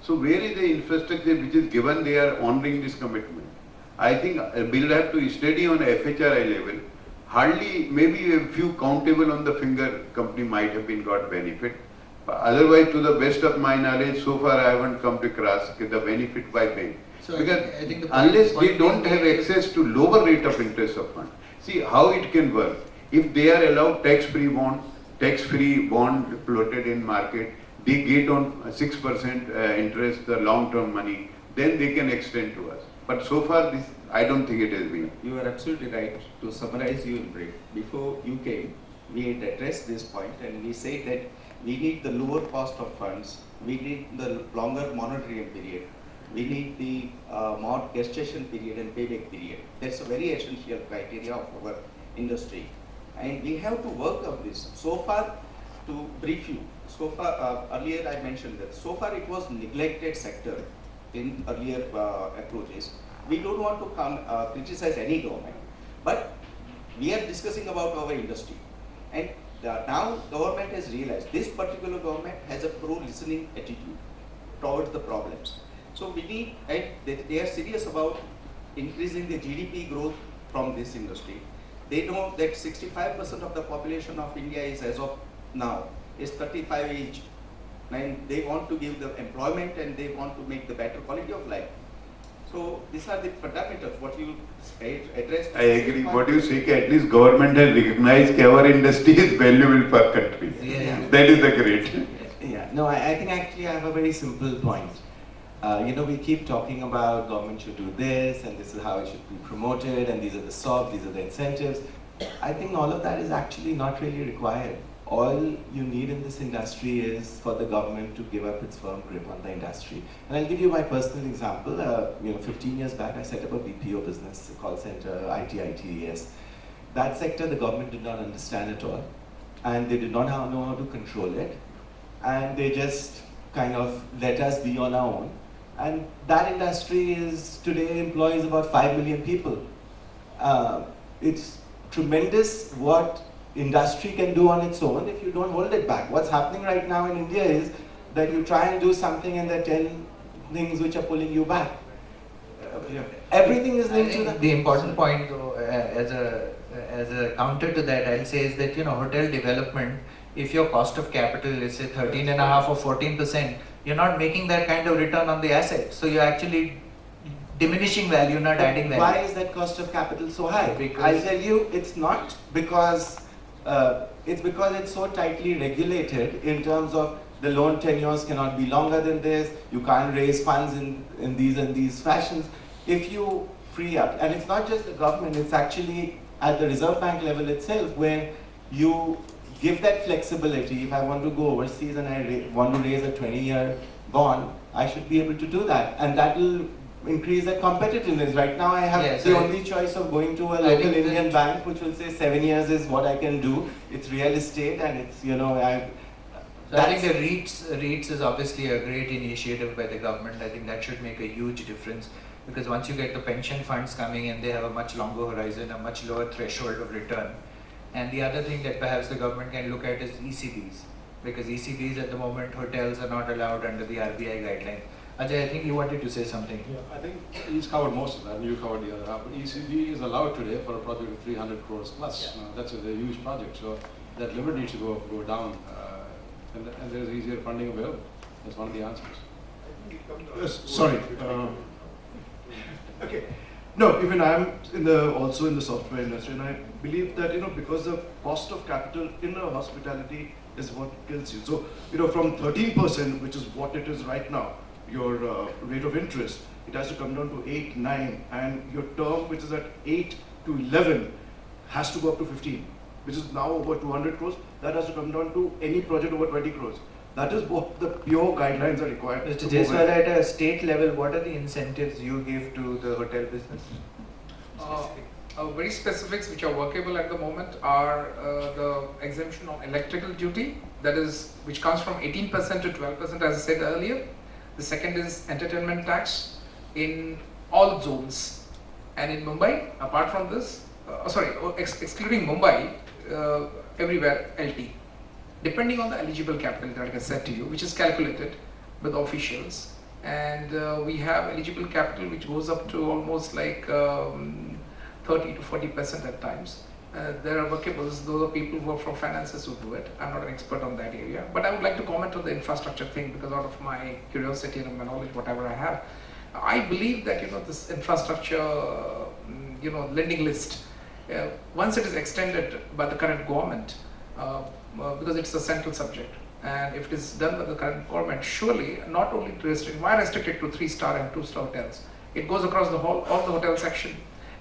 So where is the infrastructure which is given they are honoring this commitment? I think we'll have to study on FHRI level. Hardly, maybe a few countable on the finger company might have been got benefit. Otherwise, to the best of my knowledge, so far I haven't come to cross the benefit by bank. So because I think unless they don't have access to lower rate of interest of fund. See how it can work. If they are allowed tax-free bond floated in market, they get on 6% interest, the long-term money, then they can extend to us. But so far, this I don't think it has been. You are absolutely right. To summarize you in brief, before you came, we had addressed this point and we said that we need the lower cost of funds, we need the longer moratorium period, we need the more gestation period and payback period. That's a very essential criteria of our industry, and we have to work on this. So far, to brief you, so far earlier I mentioned that so far it was neglected sector in earlier approaches. We don't want to criticize any government, but we are discussing about our industry, and now government has realized this particular government has a pro-listening attitude towards the problems. So we need, and they are serious about increasing the GDP growth from this industry. They know that 65% of the population of India is, as of now, is 35 age, and they want to give the employment and they want to make the better quality of life. So these are the fundamentals. What you address. I agree. What you say, at least government has recognized that our industry is valuable for country. Yeah. That is the great. Yeah. No, I think actually I have a very simple point. We keep talking about government should do this and this is how it should be promoted and these are the SOP, these are the incentives. I think all of that is actually not really required. All you need in this industry is for the government to give up its firm grip on the industry. And I'll give you my personal example. 15 years back, I set up a BPO business, a call center, ITES. That sector, the government did not understand at all. And they did not know how to control it. And they just kind of let us be on our own. And that industry is today employs about 5 million people. It's tremendous what industry can do on its own if you don't hold it back. What's happening right now in India is that you try and do something and there are 10 things which are pulling you back. Everything is linked to that. The important point though, as a counter to that, I'll say is that, hotel development, if your cost of capital is say 13.5 or 14%, you're not making that kind of return on the asset. So you're actually diminishing value, not adding value. Why is that cost of capital so high? Because I'll tell you, it's not because it's because it's so tightly regulated in terms of the loan tenures cannot be longer than this, you can't raise funds in these fashions. If you free up, and it's not just the government, it's actually at the Reserve Bank level itself where you give that flexibility. If I want to go overseas and I want to raise a 20-year bond, I should be able to do that, and that will increase the competitiveness. Right now I have the only choice of going to a local Indian bank which will say 7 years is what I can do. It's real estate and it's, I think the REITs is obviously a great initiative by the government. I think that should make a huge difference because once you get the pension funds coming in, they have a much longer horizon, a much lower threshold of return. And the other thing that perhaps the government can look at is ECBs, because ECBs at the moment, hotels are not allowed under the RBI guideline. Ajay, I think you wanted to say something. Yeah, I think he's covered most of that, and you covered the other half. But ECB is allowed today for a project of 300 crores plus. That's a huge project, so that limit needs to go down, and there's easier funding available. That's one of the answers. Sorry. Okay. No, even I'm also in the software industry, and I believe that because the cost of capital in hospitality is what kills you. So from 13%, which is what it is right now, your rate of interest, it has to come down to 8, 9, and your term, which is at 8 to 11, has to go up to 15, which is now over 200 crores. That has to come down to any project over 20 crores. That is what the pure guidelines are required. Mr. Jaiswal, at a state level, what are the incentives you give to the hotel business? Very specifics which are workable at the moment are the exemption on electrical duty, that is, which comes from 18% to 12%, as I said earlier. The second is entertainment tax in all zones. And in Mumbai, apart from this, excluding Mumbai, everywhere LT. Depending on the eligible capital that I said to you, which is calculated with officials. And we have eligible capital which goes up to almost like 30 to 40% at times. There are workables, those are people who are from finances who do it. I'm not an expert on that area. But I would like to comment on the infrastructure thing because out of my curiosity and my knowledge, whatever I have, I believe that this infrastructure lending list, once it is extended by the current government, because it's a central subject, and if it is done by the current government, surely not only why restrict it to 3-star and 2-star hotels? It goes across the whole of the hotel section.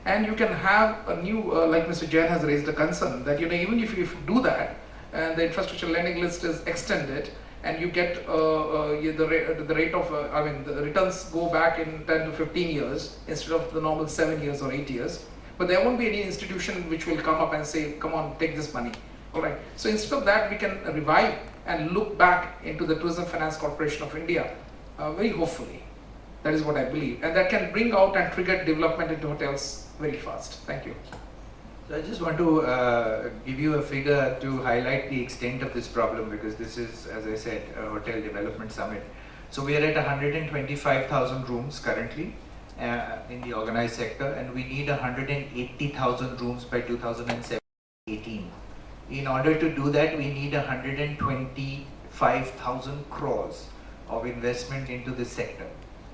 And you can have a new, like Mr. Jain has raised a concern, that even if you do that, and the infrastructure lending list is extended, and you get the rate of, the returns go back in 10 to 15 years instead of the normal 7 years or 8 years. but there won't be any institution which will come up and say, come on, take this money. All right. So instead of that, we can revive and look back into the Tourism Finance Corporation of India very hopefully. That is what I believe. And that can bring out and trigger development into hotels very fast. Thank you. So I just want to give you a figure to highlight the extent of this problem, because this is, as I said, a hotel development summit. So we are at 125,000 rooms currently in the organized sector, and we need 180,000 rooms by 2018. In order to do that, we need 125,000 crores of investment into this sector.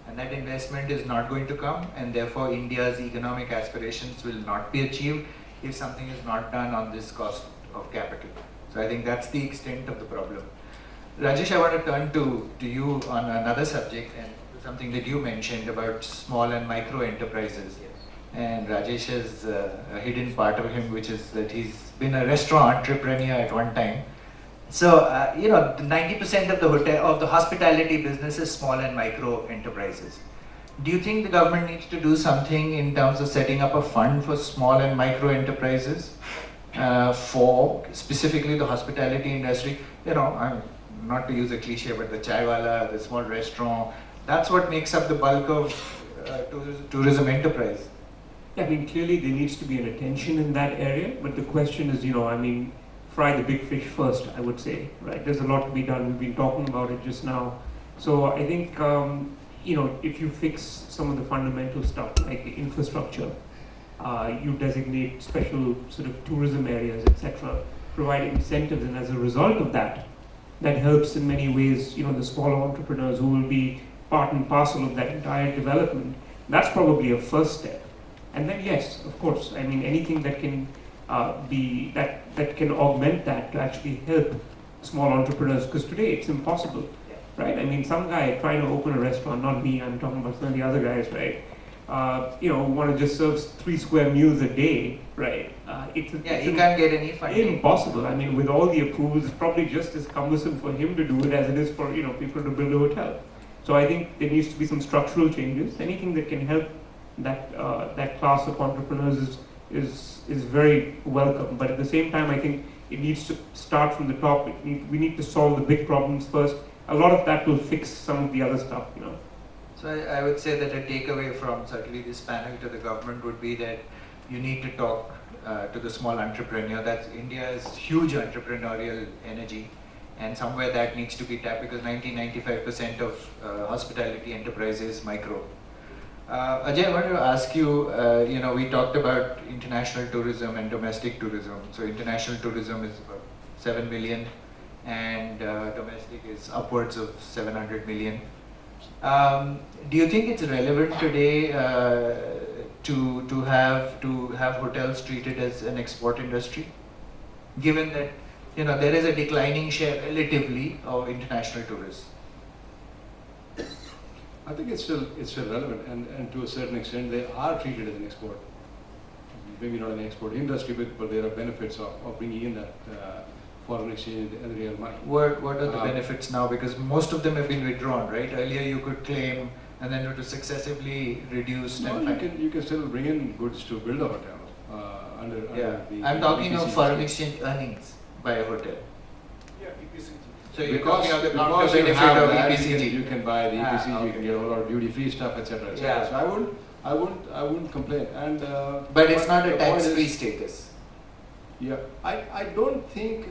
And that investment is not going to come, and therefore India's economic aspirations will not be achieved if something is not done on this cost of capital. So I think that's the extent of the problem. Rajesh, I want to turn to you on another subject, and something that you mentioned about small and micro enterprises. And Rajesh has a hidden part of him, which is that he's been a restaurant entrepreneur at one time. So, 90% of the hospitality business is small and micro enterprises. Do you think the government needs to do something in terms of setting up a fund for small and micro enterprises for specifically the hospitality industry? Not to use a cliche, but the chai wala, the small restaurant, that's what makes up the bulk of tourism enterprise. I mean, clearly there needs to be an attention in that area, but the question is, fry the big fish first, I would say, right? There's a lot to be done. We've been talking about it just now. So I think, if you fix some of the fundamental stuff, like the infrastructure, you designate special sort of tourism areas, etc., provide incentives, and as a result of that, that helps in many ways, the smaller entrepreneurs who will be part and parcel of that entire development. That's probably a first step. And then yes, of course, I mean, anything that can that can augment that to actually help small entrepreneurs, because today it's impossible, right? I mean, some guy trying to open a restaurant, not me, I'm talking about some of the other guys, right? Want to just serve 3 square meals a day, right? You can't get any funding. Impossible. I mean, with all the approvals, it's probably just as cumbersome for him to do it as it is for people to build a hotel. So I think there needs to be some structural changes. Anything that can help that class of entrepreneurs is very welcome. But at the same time, I think it needs to start from the top. We need to solve the big problems first. A lot of that will fix some of the other stuff, So I would say that a takeaway from certainly this panel to the government would be that you need to talk to the small entrepreneur. That's India's huge entrepreneurial energy, and somewhere that needs to be tapped, because 90-95% of hospitality enterprise is micro. Ajay, I wanted to ask you, we talked about international tourism and domestic tourism. So international tourism is about 7 million and domestic is upwards of 700 million. Do you think it's relevant today to have hotels treated as an export industry, given that there is a declining share relatively of international tourists? I think it's still relevant, and to a certain extent they are treated as an export. Maybe not an export industry, but there are benefits of bringing in that foreign exchange and real money. What are the benefits now? Because most of them have been withdrawn, right? Earlier you could claim, and then it was successively reduced. No, you can still bring in goods to build a hotel under the. I'm talking of foreign exchange earnings by a hotel. Yeah, EPCG. So you're because talking of the because you benefit have of that, EPCG. you can buy the EPCG, okay. you can get a lot of duty-free stuff, etc. etc. Yeah. So I wouldn't complain. And but it's not a the point tax-free is- status. Yeah, I don't think,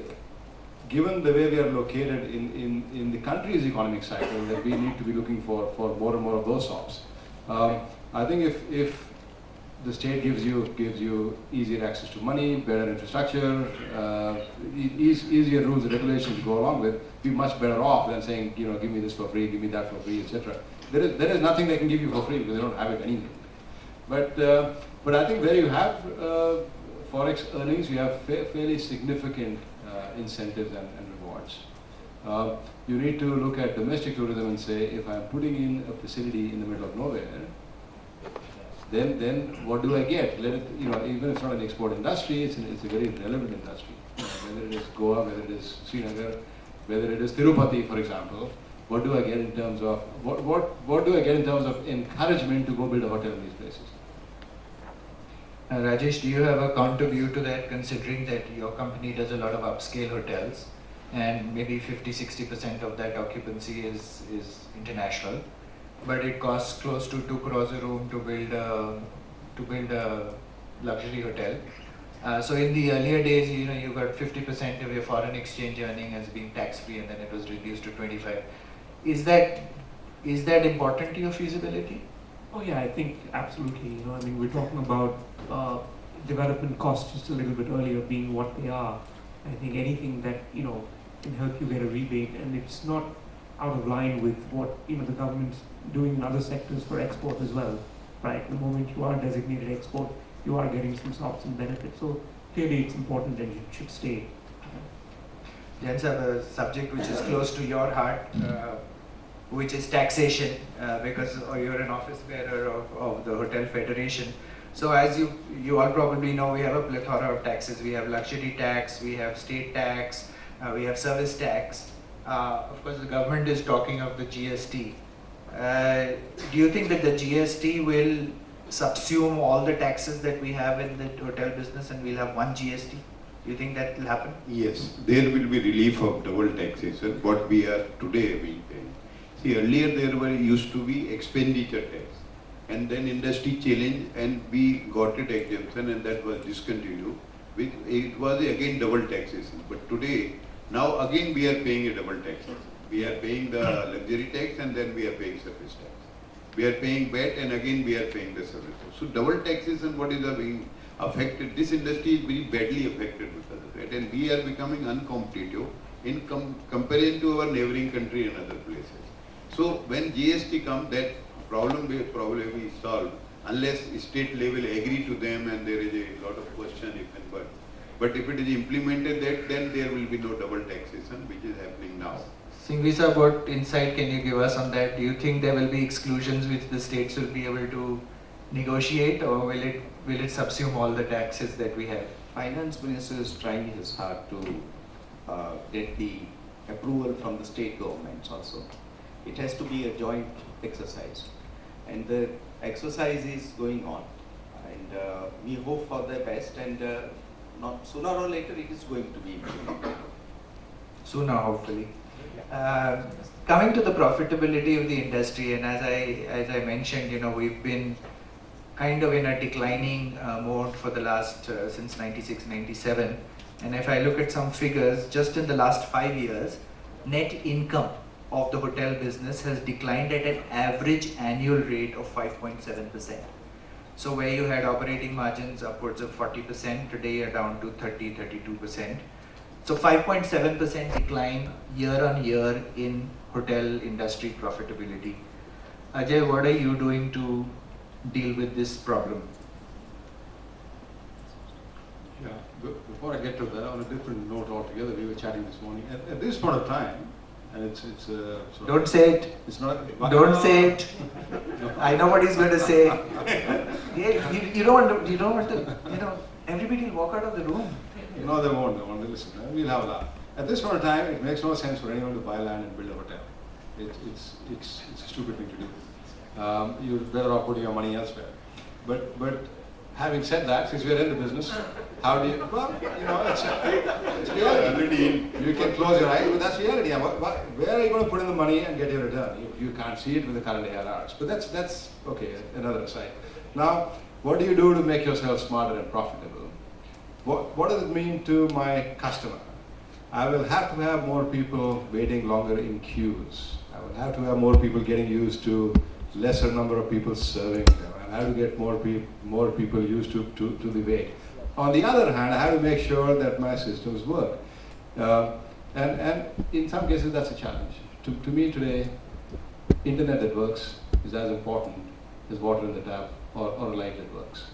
given the way we are located in the country's economic cycle, that we need to be looking for more and more of those shops. I think if the state gives you easier access to money, better infrastructure, easier rules and regulations to go along with, be much better off than saying, give me this for free, give me that for free, etc. There is nothing they can give you for free because they don't have it anyway. But I think where you have forex earnings, you have fairly significant incentives and rewards. You need to look at domestic tourism and say, if I'm putting in a facility in the middle of nowhere, then what do I get? Let it, even if it's not an export industry, it's a very relevant industry. Whether it is Goa, whether it is Srinagar, whether it is Tirupati, for example, what do I get in terms of what do I get in terms of encouragement to go build a hotel in these places? Rajesh, do you have a counter view to that, considering that your company does a lot of upscale hotels and maybe 50-60% of that occupancy is international, but it costs close to 2 crores a room to build a luxury hotel. So in the earlier days, you got 50% of your foreign exchange earning as being tax-free, and then it was reduced to 25. Is that important to your feasibility? Oh yeah, I think absolutely. I mean, we're talking about development costs just a little bit earlier being what they are. I think anything that can help you get a rebate, and it's not out of line with what the government's doing in other sectors for export as well, right? The moment you are designated export, you are getting some stops and benefits. So clearly, it's important and it should stay. Jain sir, a subject which is close to your heart, which is taxation, because you're an office bearer of the Hotel Federation. So as you all probably know, we have a plethora of taxes. We have luxury tax, we have state tax, we have service tax. Of course, the government is talking of the GST. Do you think that the GST will subsume all the taxes that we have in the hotel business and we'll have one GST? Do you think that will happen? Yes, there will be relief of double taxation, what we are today being paying. See, earlier there used to be expenditure tax, and then industry challenged and we got it exemption, and that was discontinued. It was again double taxation, but today, now again we are paying a double taxation. We are paying the luxury tax and then we are paying service tax. We are paying VAT and again we are paying the service tax. So double taxation, what is being affected? This industry is very badly affected because of that, and we are becoming uncompetitive in comparison to our neighboring country and other places. So when GST comes, that problem will probably be solved unless state level agree to them, and there is a lot of question if and but. But if it is implemented, then there will be no double taxation, which is happening now. Singhvi sir, what insight can you give us on that? Do you think there will be exclusions which the states will be able to negotiate, or will it subsume all the taxes that we have? Finance Minister is trying his hard to get the approval from the state governments also. It has to be a joint exercise, and the exercise is going on, and we hope for the best, and not sooner or later it is going to be implemented. Sooner, hopefully. Coming to the profitability of the industry, and as I mentioned, we've been kind of in a declining mode for the last since 96, 97. And if I look at some figures, just in the last 5 years, net income of the hotel business has declined at an average annual rate of 5.7%. So where you had operating margins upwards of 40%, today you're down to 30, 32%. So 5.7% decline year on year in hotel industry profitability. Ajay, what are you doing to deal with this problem? Yeah, before I get to that, on a different note altogether, we were chatting this morning. At this point of time, and it's don't say it. It's not. Don't say it. I know what he's going to say. Yeah, you don't want to. Everybody will walk out of the room. No, they won't. They won't listen. We'll have that. At this point of time, it makes no sense for anyone to buy land and build a hotel. It's a stupid thing to do. You're better off putting your money elsewhere. But having said that, since we're in the business, how do you? Well, it's reality. You can close your eyes, but that's reality. Where are you going to put in the money and get your return? You can't see it with the current ARRs. But that's okay. Another aside. Now, what do you do to make yourself smarter and profitable? What does it mean to my customer? I will have to have more people waiting longer in queues. I will have to have more people getting used to lesser number of people serving them. I have to get more people used to the wait. On the other hand, I have to make sure that my systems work. And in some cases, that's a challenge. To me today, internet that works is as important as water in the tap or a light that works.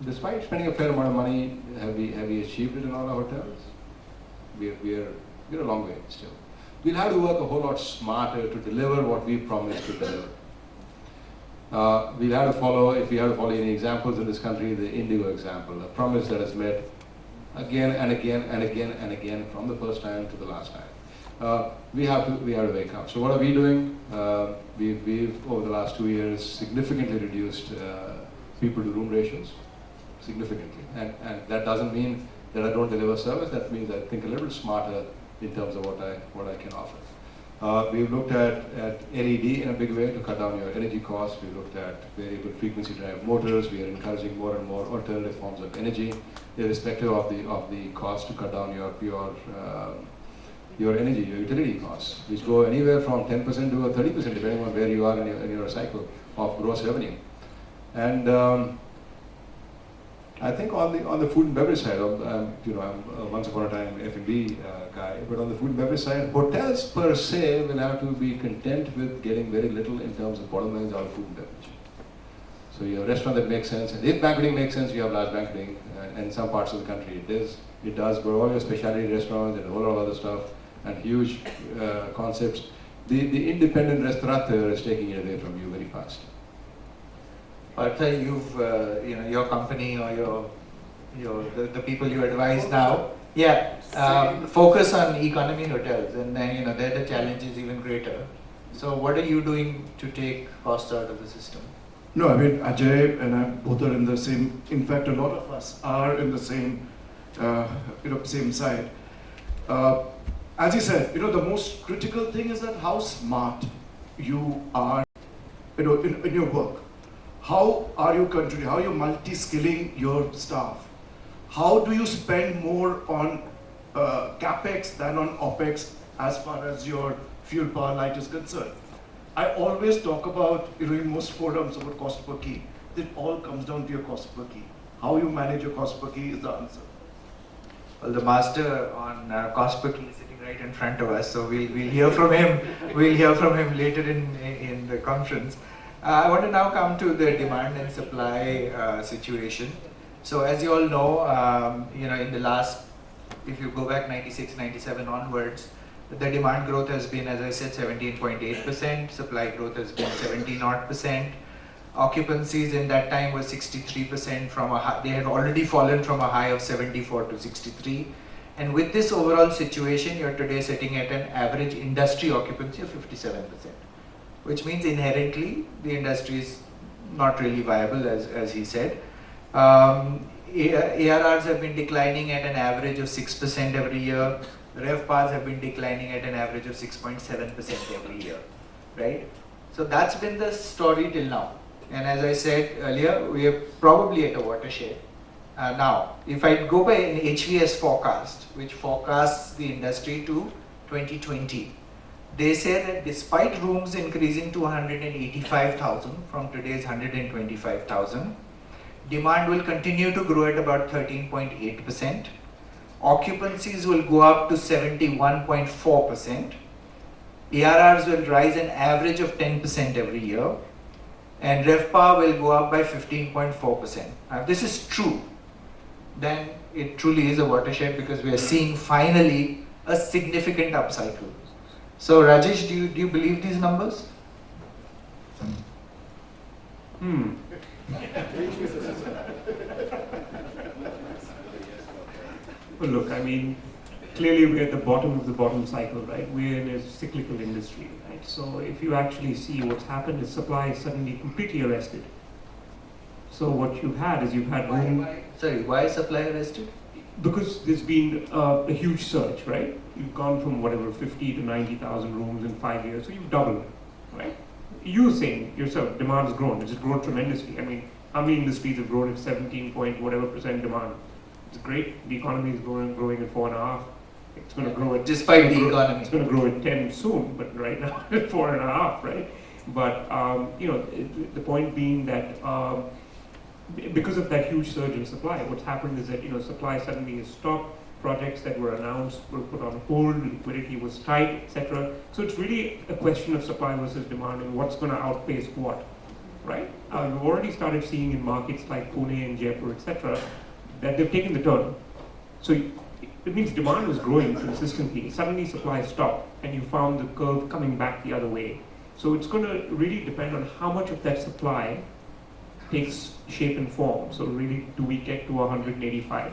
Despite spending a fair amount of money, have we achieved it in all our hotels? We're a long way still. We'll have to work a whole lot smarter to deliver what we promised to deliver. We'll have to follow, if we have to follow any examples in this country, the Indigo example, a promise that is met again and again and again and again from the first time to the last time. We have to wake up. So what are we doing? We've over the last 2 years significantly reduced people to room ratios significantly. And that doesn't mean that I don't deliver service, that means I think a little bit smarter in terms of what I can offer. We've looked at LED in a big way to cut down your energy costs. We've looked at variable frequency drive motors. We are encouraging more and more alternative forms of energy, irrespective of the cost, to cut down your energy, your utility costs, which go anywhere from 10% to 30%, depending on where you are in your cycle of gross revenue. And I think on the food and beverage side, I'm once upon a time F&B guy, but on the food and beverage side, hotels per se will have to be content with getting very little in terms of bottom lines out of food and beverage. So you have a restaurant that makes sense, and if banqueting makes sense, you have large banqueting, and in some parts of the country it does, but all your specialty restaurants and a whole lot of other stuff, and huge concepts, the independent restaurateur is taking it away from you very fast. Partha, you've, your company or the people you advise now, focus on economy hotels, and then, there the challenge is even greater. So what are you doing to take costs out of the system? No, I mean, Ajay and I both are in the same, in fact, a lot of us are in the same, same side. As you said, the most critical thing is that how smart you are, in your work. How are you how are you multi-skilling your staff? How do you spend more on capex than on opex as far as your fuel, power, light is concerned? I always talk about, in most forums about cost per key. It all comes down to your cost per key. How you manage your cost per key is the answer. Well, the master on cost per key is sitting right in front of us, so we'll hear from him. We'll hear from him later in the conference. I want to now come to the demand and supply situation. So as you all know, in the last, if you go back 96, 97 onwards, the demand growth has been, as I said, 17.8%, supply growth has been 17%. Occupancies in that time was 63% from a high, they had already fallen from a high of 74 to 63. And with this overall situation, you're today sitting at an average industry occupancy of 57%. Which means inherently the industry is not really viable, as he said. ARRs have been declining at an average of 6% every year. RevPARs have been declining at an average of 6.7% every year, right? So that's been the story till now. And as I said earlier, we are probably at a watershed. Now, if I go by an HVS forecast, which forecasts the industry to 2020, they say that despite rooms increasing to 185,000 from today's 125,000, demand will continue to grow at about 13.8%. Occupancies will go up to 71.4%. ARRs will rise an average of 10% every year. And RevPAR will go up by 15.4%. Now, if this is true, then it truly is a watershed, because we are seeing finally a significant upcycle. So Rajesh, do you believe these numbers? Well, look, I mean, clearly we're at the bottom of the bottom cycle, right? We're in a cyclical industry, right? So if you actually see what's happened is supply is suddenly completely arrested. So what you've had is Why is supply arrested? Because there's been a huge surge, right? You've gone from whatever 50 to 90,000 rooms in 5 years, so you've doubled, right? You were saying yourself, demand has grown. It's grown tremendously. I mean, how many industries have grown at 17 point whatever percent demand? It's great. The economy is growing at 4.5. It's going to grow at despite the economy. It's going to grow at 10 soon, but right now at 4.5, right? But the point being that because of that huge surge in supply, what's happened is that supply suddenly has stopped. Projects that were announced were put on hold. Liquidity was tight, etc. So it's really a question of supply versus demand, and what's going to outpace what, right? We've already started seeing in markets like Pune and Jaipur, etc., that they've taken the turn. So it means demand was growing consistently. Suddenly supply stopped, and you found the curve coming back the other way. So it's going to really depend on how much of that supply takes shape and form. So really, do we get to 185?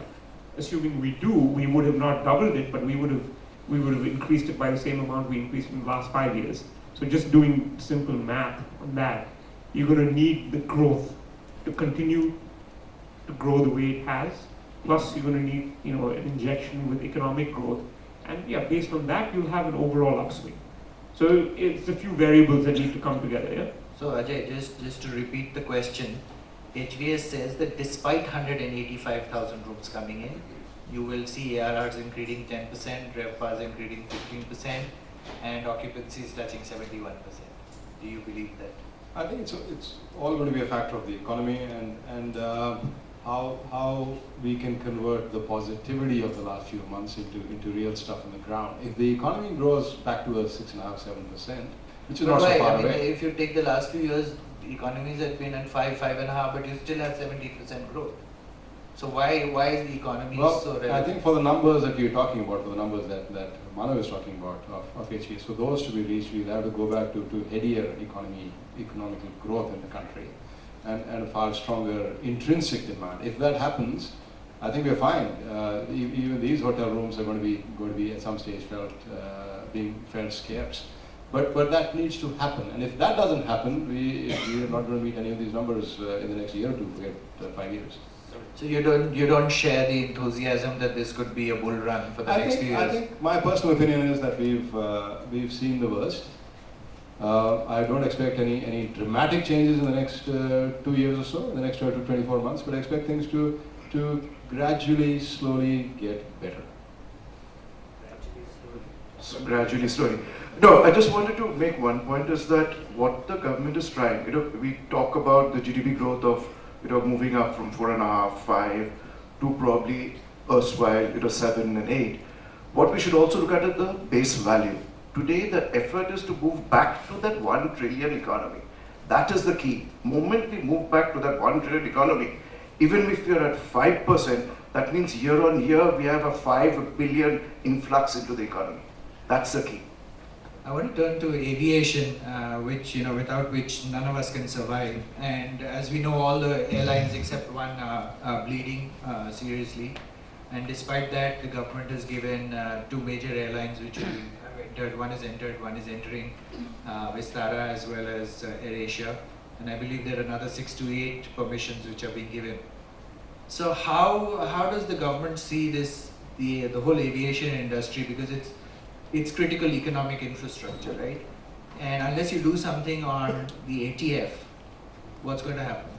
Assuming we do, we would have not doubled it, but we would have increased it by the same amount we increased in the last 5 years. So just doing simple math on that, you're going to need the growth to continue to grow the way it has. Plus, you're going to need, an injection with economic growth, and yeah, based on that, you'll have an overall upswing. So it's a few variables that need to come together. Yeah. So Ajay, just to repeat the question, HDS says that despite 185,000 rooms coming in, you will see ARRs increasing 10%, RevPARs increasing 15%, and occupancy is touching 71%. Do you believe that? I think it's all going to be a factor of the economy and how we can convert the positivity of the last few months into real stuff on the ground. If the economy grows back to a 6.5–7%, which is not so far away. If you take the last few years, the economies have been at 5–5.5%, but you still have 70% growth. So why is the economy so relevant? I think for the numbers that you're talking about, for the numbers that Manav is talking about of HDS, for those to be reached, we'll have to go back to headier economical growth in the country and a far stronger intrinsic demand. If that happens, I think we're fine. Even these hotel rooms are going to be at some stage being felt scarce. But that needs to happen, and if that doesn't happen, we are not going to meet any of these numbers in the next year or two. Forget 5 years. So you don't share the enthusiasm that this could be a bull run for the next few years? I think my personal opinion is that we've seen the worst. I don't expect any dramatic changes in the next 2 years or so, in the next 12 to 24 months, but I expect things to gradually, slowly get better. So gradually, slowly. No, I just wanted to make one point is that what the government is trying, we talk about the GDP growth of, moving up from 4.5, 5 to probably erstwhile, 7 and 8. What we should also look at is the base value. Today, the effort is to move back to that 1 trillion economy. That is the key. Moment we move back to that 1 trillion economy, even if we are at 5%, that means year on year we have a 5 billion influx into the economy. That's the key. I want to turn to aviation, which without which none of us can survive. And as we know, all the airlines except one are bleeding seriously. And despite that, the government has given 2 major airlines which have entered. One is entering, Vistara as well as AirAsia. And I believe there are another 6 to 8 permissions which are being given. So how does the government see this, the whole aviation industry? Because it's critical economic infrastructure, right? And unless you do something on the ATF, what's going to happen?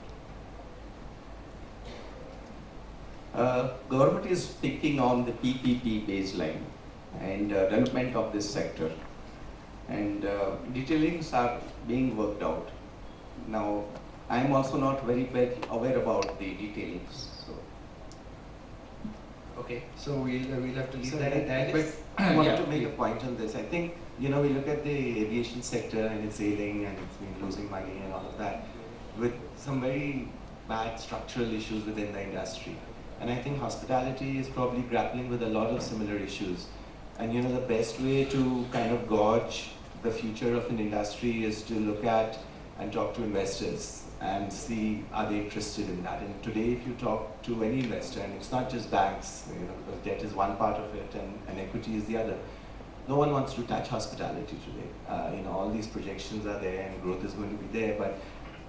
Government is picking on the PPP baseline and development of this sector, and detailings are being worked out. Now, I am also not very aware about the detailings. Okay, so we'll have to leave that at that. But I wanted to make a point on this. I think, we look at the aviation sector and it's ailing and it's been losing money and all of that, with some very bad structural issues within the industry. And I think hospitality is probably grappling with a lot of similar issues. And the best way to kind of gauge the future of an industry is to look at and talk to investors and see are they interested in that. And today, if you talk to any investor, and it's not just banks, because debt is one part of it and equity is the other. No one wants to touch hospitality today. All these projections are there and growth is going to be there, but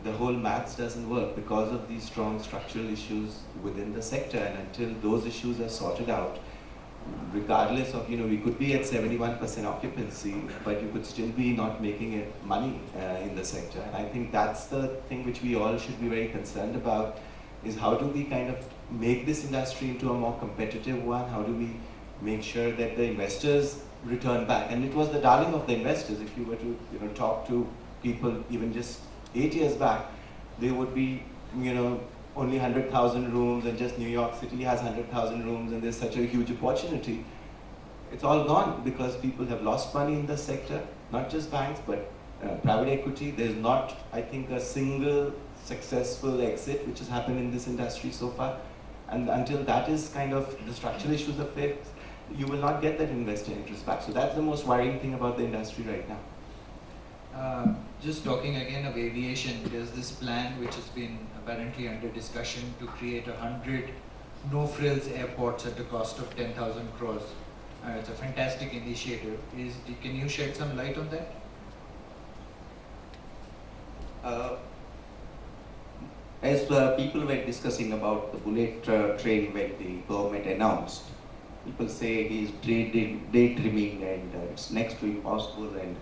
the whole maths doesn't work because of these strong structural issues within the sector. And until those issues are sorted out, regardless of, we could be at 71% occupancy, but you could still be not making money in the sector. And I think that's the thing which we all should be very concerned about, is how do we kind of make this industry into a more competitive one? How do we make sure that the investors return back? And it was the darling of the investors. If you were to, talk to people even just 8 years back, they would be, only 100,000 rooms, and just New York City has 100,000 rooms, and there's such a huge opportunity. It's all gone because people have lost money in the sector, not just banks, but private equity. There's not, I think, a single successful exit which has happened in this industry so far. And until that is kind of, the structural issues are fixed, you will not get that investor interest back. So that's the most worrying thing about the industry right now. Just talking again of aviation, there's this plan which has been apparently under discussion to create 100 no-frills airports at the cost of 10,000 crores. It's a fantastic initiative. Can you shed some light on that? as people were discussing about the bullet train when the government announced, people say he's daydreaming and it's next to impossible and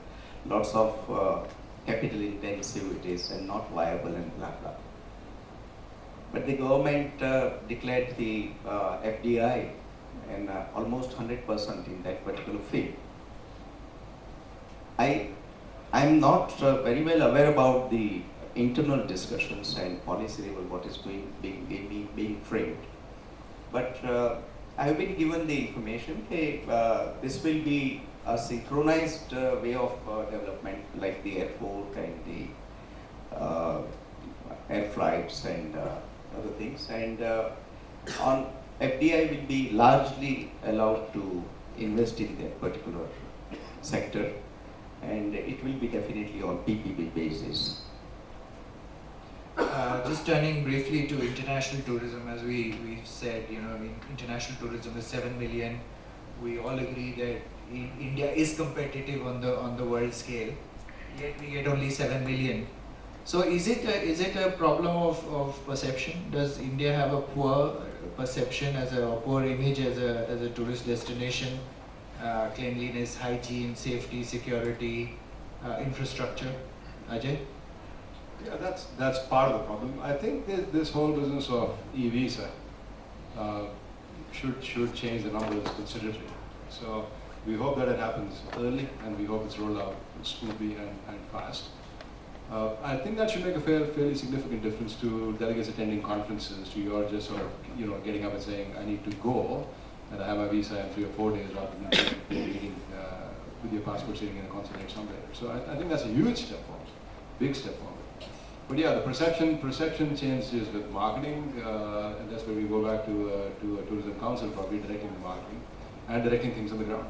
lots of capital intensive it is and not viable and blah blah. But the government declared the FDI and almost 100% in that particular field. I'm not very well aware about the internal discussions and policy level what is being framed, but I have been given the information. Hey, this will be a synchronized way of development, like the airport and the air flights and other things, and on FDI will be largely allowed to invest in that particular sector, and it will be definitely on PPP basis. Just turning briefly to international tourism, as we said, international tourism is 7 million. We all agree that India is competitive on the world scale, yet we get only 7 million. So is it a problem of perception? Does India have a poor perception, a poor image as a tourist destination? Cleanliness, hygiene, safety, security, infrastructure. Ajay? Yeah, that's part of the problem. I think this whole business of e-visa should change the numbers considerably. So we hope that it happens early, and we hope it's rolled out smoothly and fast. I think that should make a fairly significant difference to delegates attending conferences, to your just sort of getting up and saying, I need to go, and I have my visa in 3 or 4 days, rather than meeting with your passport sitting in a consulate somewhere. So I think that's a huge step forward, big step forward. But yeah, the perception changes with marketing, and that's where we go back to a tourism council, probably directing the marketing and directing things on the ground.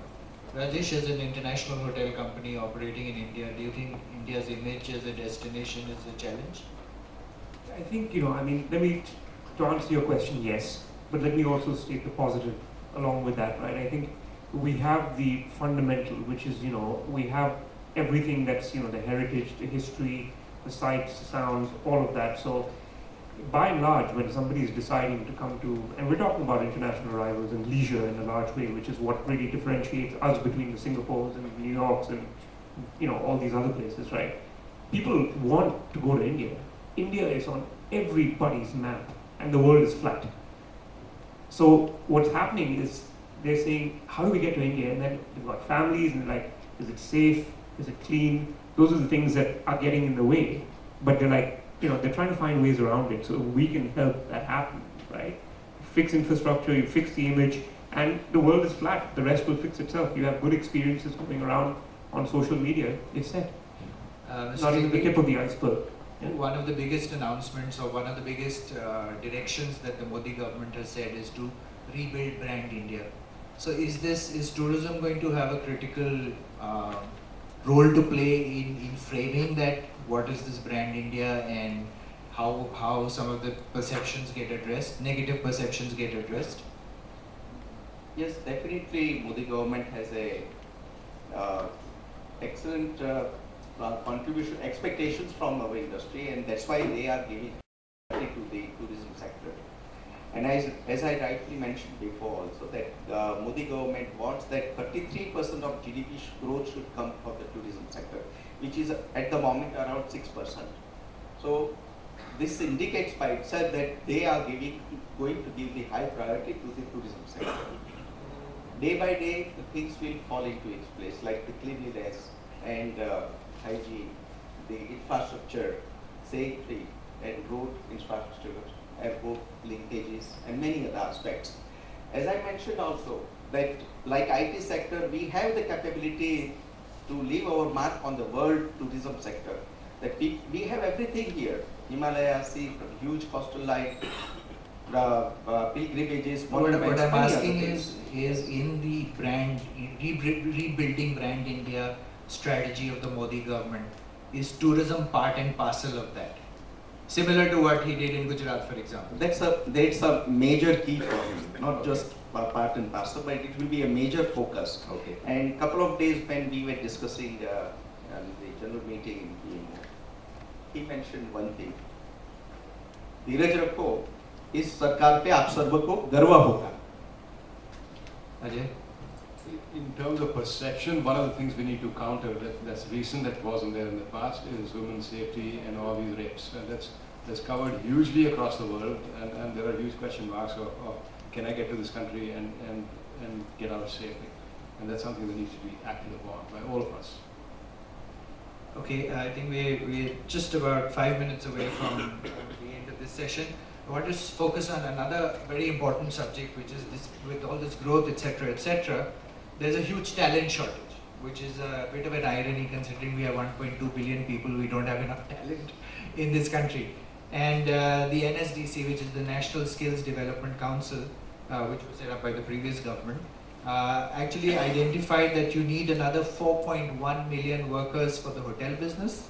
Rajesh, as an international hotel company operating in India, do you think India's image as a destination is a challenge? I think, to answer your question, yes. But let me also state the positive along with that, right? I think we have the fundamental, which is, we have everything that's, the heritage, the history, the sights, the sounds, all of that. So by and large, when somebody is deciding to come to, and we're talking about international arrivals and leisure in a large way, which is what really differentiates us between the Singapores and New Yorks and, all these other places, right? People want to go to India. India is on everybody's map, and the world is flat. So what's happening is they're saying, how do we get to India? And then they've got families, and they're like, is it safe? Is it clean? Those are the things that are getting in the way. But they're like, they're trying to find ways around it, so we can help that happen, right? You fix infrastructure, you fix the image, and the world is flat. The rest will fix itself. You have good experiences going around on social media, it's set. Not even the tip of the iceberg. Yeah. One of the biggest announcements, or one of the biggest directions that the Modi government has said, is to rebuild brand India. So is tourism going to have a critical role to play in framing that? What is this brand India, and how some of the perceptions get addressed, negative perceptions get addressed? Yes, definitely Modi government has a excellent contribution, expectations from our industry, and that's why they are giving priority to the tourism sector. And as I rightly mentioned before also, that Modi government wants that 33% of GDP growth should come from the tourism sector, which is at the moment around 6%. So this indicates by itself that they are going to give the high priority to the tourism sector. Day by day, the things will fall into its place, like the cleanliness and hygiene, the infrastructure, safety and road infrastructure, airport linkages, and many other aspects. As I mentioned also, that like IT sector, we have the capability to leave our mark on the world tourism sector. That we have everything here. Himalaya, sea, huge coastal line, pilgrimages, monuments. What I'm asking is in the brand, rebuilding brand India strategy of the Modi government, is tourism part and parcel of that? Similar to what he did in Gujarat, for example. That's a major key for him, not just part and parcel, but it will be a major focus. Okay. And a couple of days when we were discussing the general meeting in PMO, he mentioned one thing. धीरज रखो, इस सरकार पे आप सर्व को गर्व होगा। Ajay? In terms of perception, one of the things we need to counter that's recent, that wasn't there in the past, is women's safety and all these rapes. And that's covered hugely across the world, and there are huge question marks of can I get to this country and get out safely? And that's something that needs to be acted upon by all of us. Okay, I think we're just about 5 minutes away from the end of this session. I want to focus on another very important subject, which is this, with all this growth, etc., there's a huge talent shortage, which is a bit of an irony considering we have 1.2 billion people, we don't have enough talent in this country. And the NSDC, which is the National Skills Development Council, which was set up by the previous government, actually identified that you need another 4.1 million workers for the hotel business,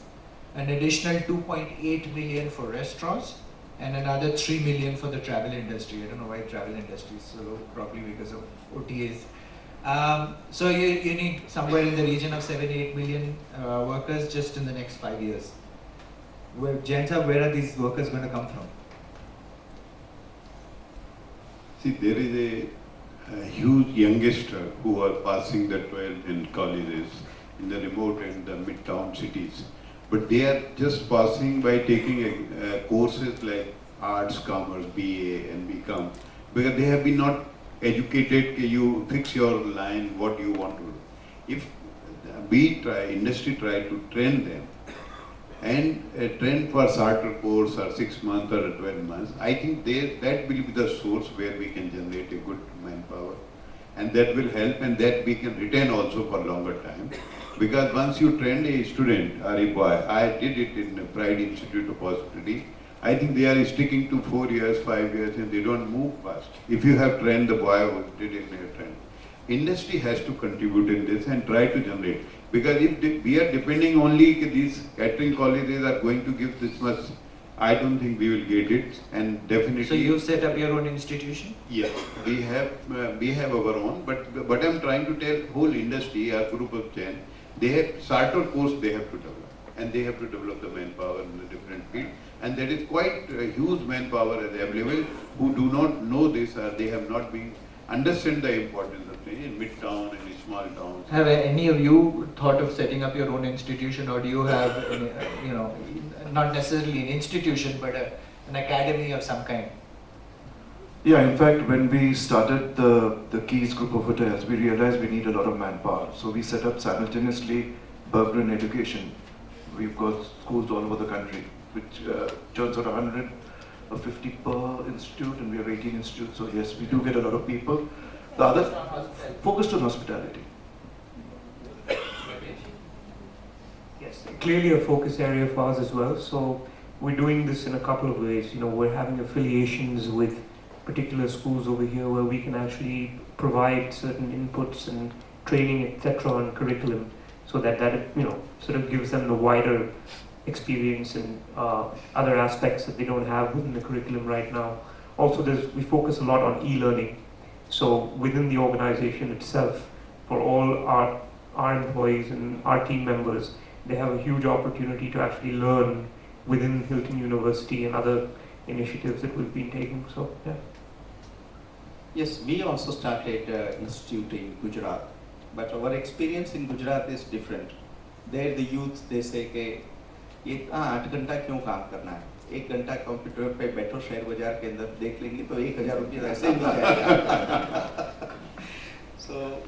an additional 2.8 million for restaurants, and another 3 million for the travel industry. I don't know why travel industry is so low, probably because of OTAs. So you need somewhere in the region of 7-8 million workers just in the next 5 years. Jain sir, where are these workers going to come from? See, there is a huge youngster who are passing the 12th in colleges in the remote and the mid-town cities. But they are just passing by taking courses like arts, commerce, BA and BCom, because they have been not educated. You fix your line, what you want to do. If industry try to train them, and train for shorter course or 6 months or 12 months, I think that will be the source where we can generate a good manpower, and that will help, and that we can retain also for longer time. Because once you train a student or a boy, I did it in the Pride Institute of Hospitality, I think they are sticking to 4 years, 5 years, and they don't move fast. If you have trained the boy who did it in a train. Industry has to contribute in this and try to generate. Because if we are depending only these catering colleges are going to give this much, I don't think we will get it, and definitely. So you set up your own institution? Yes, we have our own, but I'm trying to tell whole industry, our group of Jain, they have shorter course they have to develop, and they have to develop the manpower in the different field, and that is quite a huge manpower available who do not know this, or they have not been understand the importance of things in mid-town and in small towns. Have any of you thought of setting up your own institution, or do you have, not necessarily an institution, but an academy of some kind? Yeah, in fact, when we started the Keys group of hotels, we realized we need a lot of manpower. So we set up simultaneously Berggruen Education. We've got schools all over the country, which turns out 150 per institute, and we have 18 institutes. So yes, we do get a lot of people. The other focused on hospitality. Yes, clearly a focus area for us as well. So we're doing this in a couple of ways. We're having affiliations with particular schools over here where we can actually provide certain inputs and training, etc., on curriculum, so that sort of gives them the wider experience and other aspects that they don't have within the curriculum right now. Also, we focus a lot on e-learning. So within the organization itself, for all our employees and our team members, they have a huge opportunity to actually learn within Hilton University and other initiatives that we've been taking. So yeah. Yes, we also started an institute in Gujarat, but our experience in Gujarat is different. There the youth, they say कि ये 8 घंटा क्यों काम करना है, 1 घंटा computer पे बैठो शेयर बाजार के अंदर देख लेंगे तो 1000 रुपये ऐसे ही मिल जाएगा. So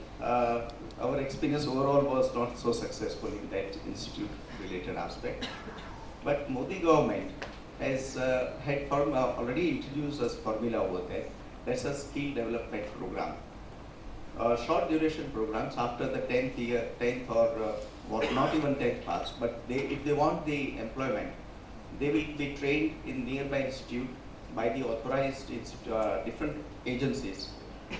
our experience overall was not so successful in that institute related aspect. But Modi government has already introduced us formula over there. That's a skill development program. Short duration programs after the 10th or not even 10th pass, but if they want the employment, they will be trained in nearby institute by the authorized different agencies,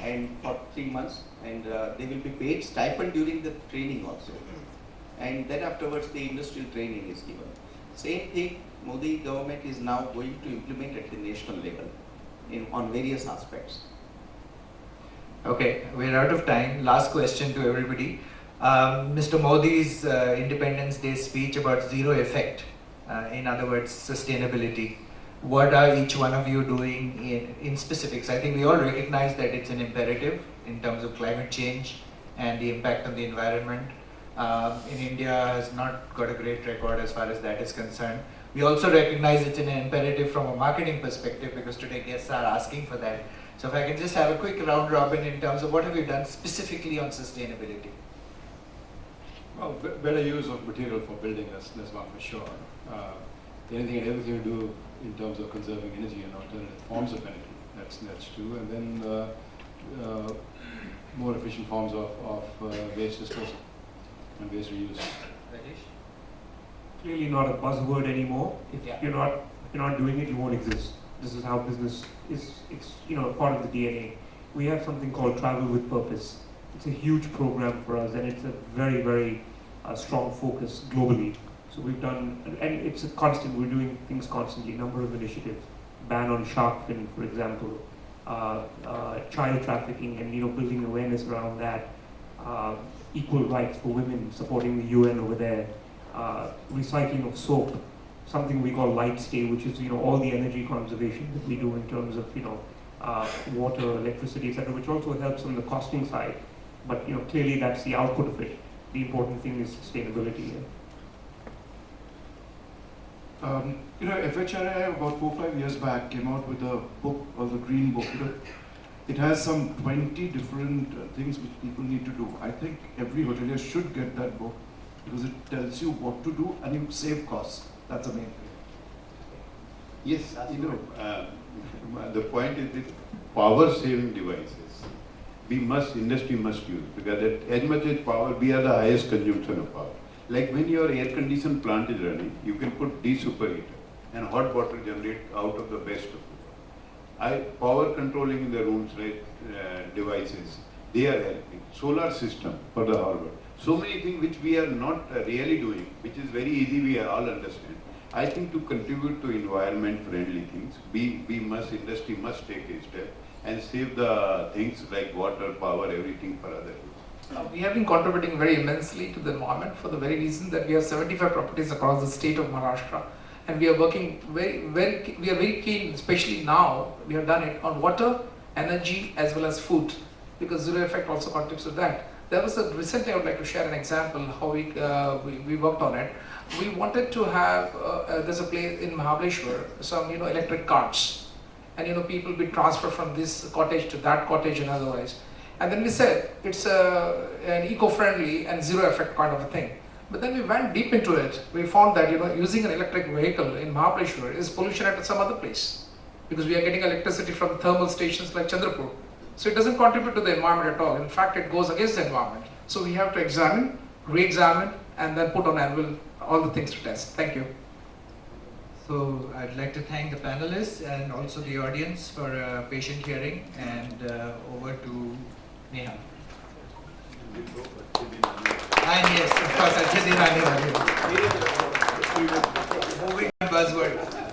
and for 3 months, and they will be paid stipend during the training also. And then afterwards the industrial training is given. Same thing Modi government is now going to implement at the national level on various aspects. Okay, we're out of time. Last question to everybody. Mr. Modi's Independence Day speech about zero effect, in other words, sustainability. what are each one of you doing in specifics? I think we all recognize that it's an imperative in terms of climate change and the impact on the environment. In India has not got a great record as far as that is concerned. We also recognize it's an imperative from a marketing perspective because today guests are asking for that. So if I can just have a quick round robin in terms of what have you done specifically on sustainability? Well, better use of material for building, that's one for sure. Anything and everything you do in terms of conserving energy and alternative forms of energy, that's true. And then more efficient forms of waste disposal and waste reuse. Rajesh? Clearly not a buzzword anymore. If you're not doing it, you won't exist. This is how business is. It's part of the DNA. We have something called Travel with Purpose. It's a huge program for us, and it's a very, very strong focus globally. So we've done, and it's a constant. We're doing things constantly. Number of initiatives, ban on shark fin, for example, child trafficking, and building awareness around that. Equal rights for women, supporting the UN over there. Recycling of soap, something we call light stay, which is all the energy conservation that we do in terms of water, electricity, etc., which also helps on the costing side. But clearly that's the output of it. The important thing is sustainability. FHRI about 4-5 years back came out with a book, or the Green Book. It has some 20 different things which people need to do. I think every hotelier should get that book because it tells you what to do and you save costs. That's the main thing. Yes, the point is that power saving devices, industry must use, because as much as power, we are the highest consumption of power. Like when your air conditioned plant is running, you can put de-superheater and hot water generate out of the best of it. Power controlling in the rooms, devices, they are helping. Solar system for the harbor. So many things which we are not really doing, which is very easy, we all understand. I think to contribute to environment friendly things, industry must take a step and save the things like water, power, everything for other use. We have been contributing very immensely to the environment for the very reason that we have 75 properties across the state of Maharashtra, and we are working very keen, especially now, we have done it on water, energy as well as food, because zero effect also contributes to that. There was a recently, I would like to share an example how we worked on it. We wanted to have, there's a place in Mahabaleshwar, some electric carts, and people be transferred from this cottage to that cottage and otherwise. And then we said it's an eco-friendly and zero effect kind of a thing. But then we went deep into it. We found that using an electric vehicle in Mahabaleshwar is pollution at some other place, because we are getting electricity from thermal stations like Chandrapur. So it doesn't contribute to the environment at all. In fact, it goes against the environment. So we have to examine, re-examine, and then put on anvil all the things to test. Thank you. So I'd like to thank the panelists and also the audience for a patient hearing, and over to Neha. And yes, of course, Ajay. Moving on buzzword.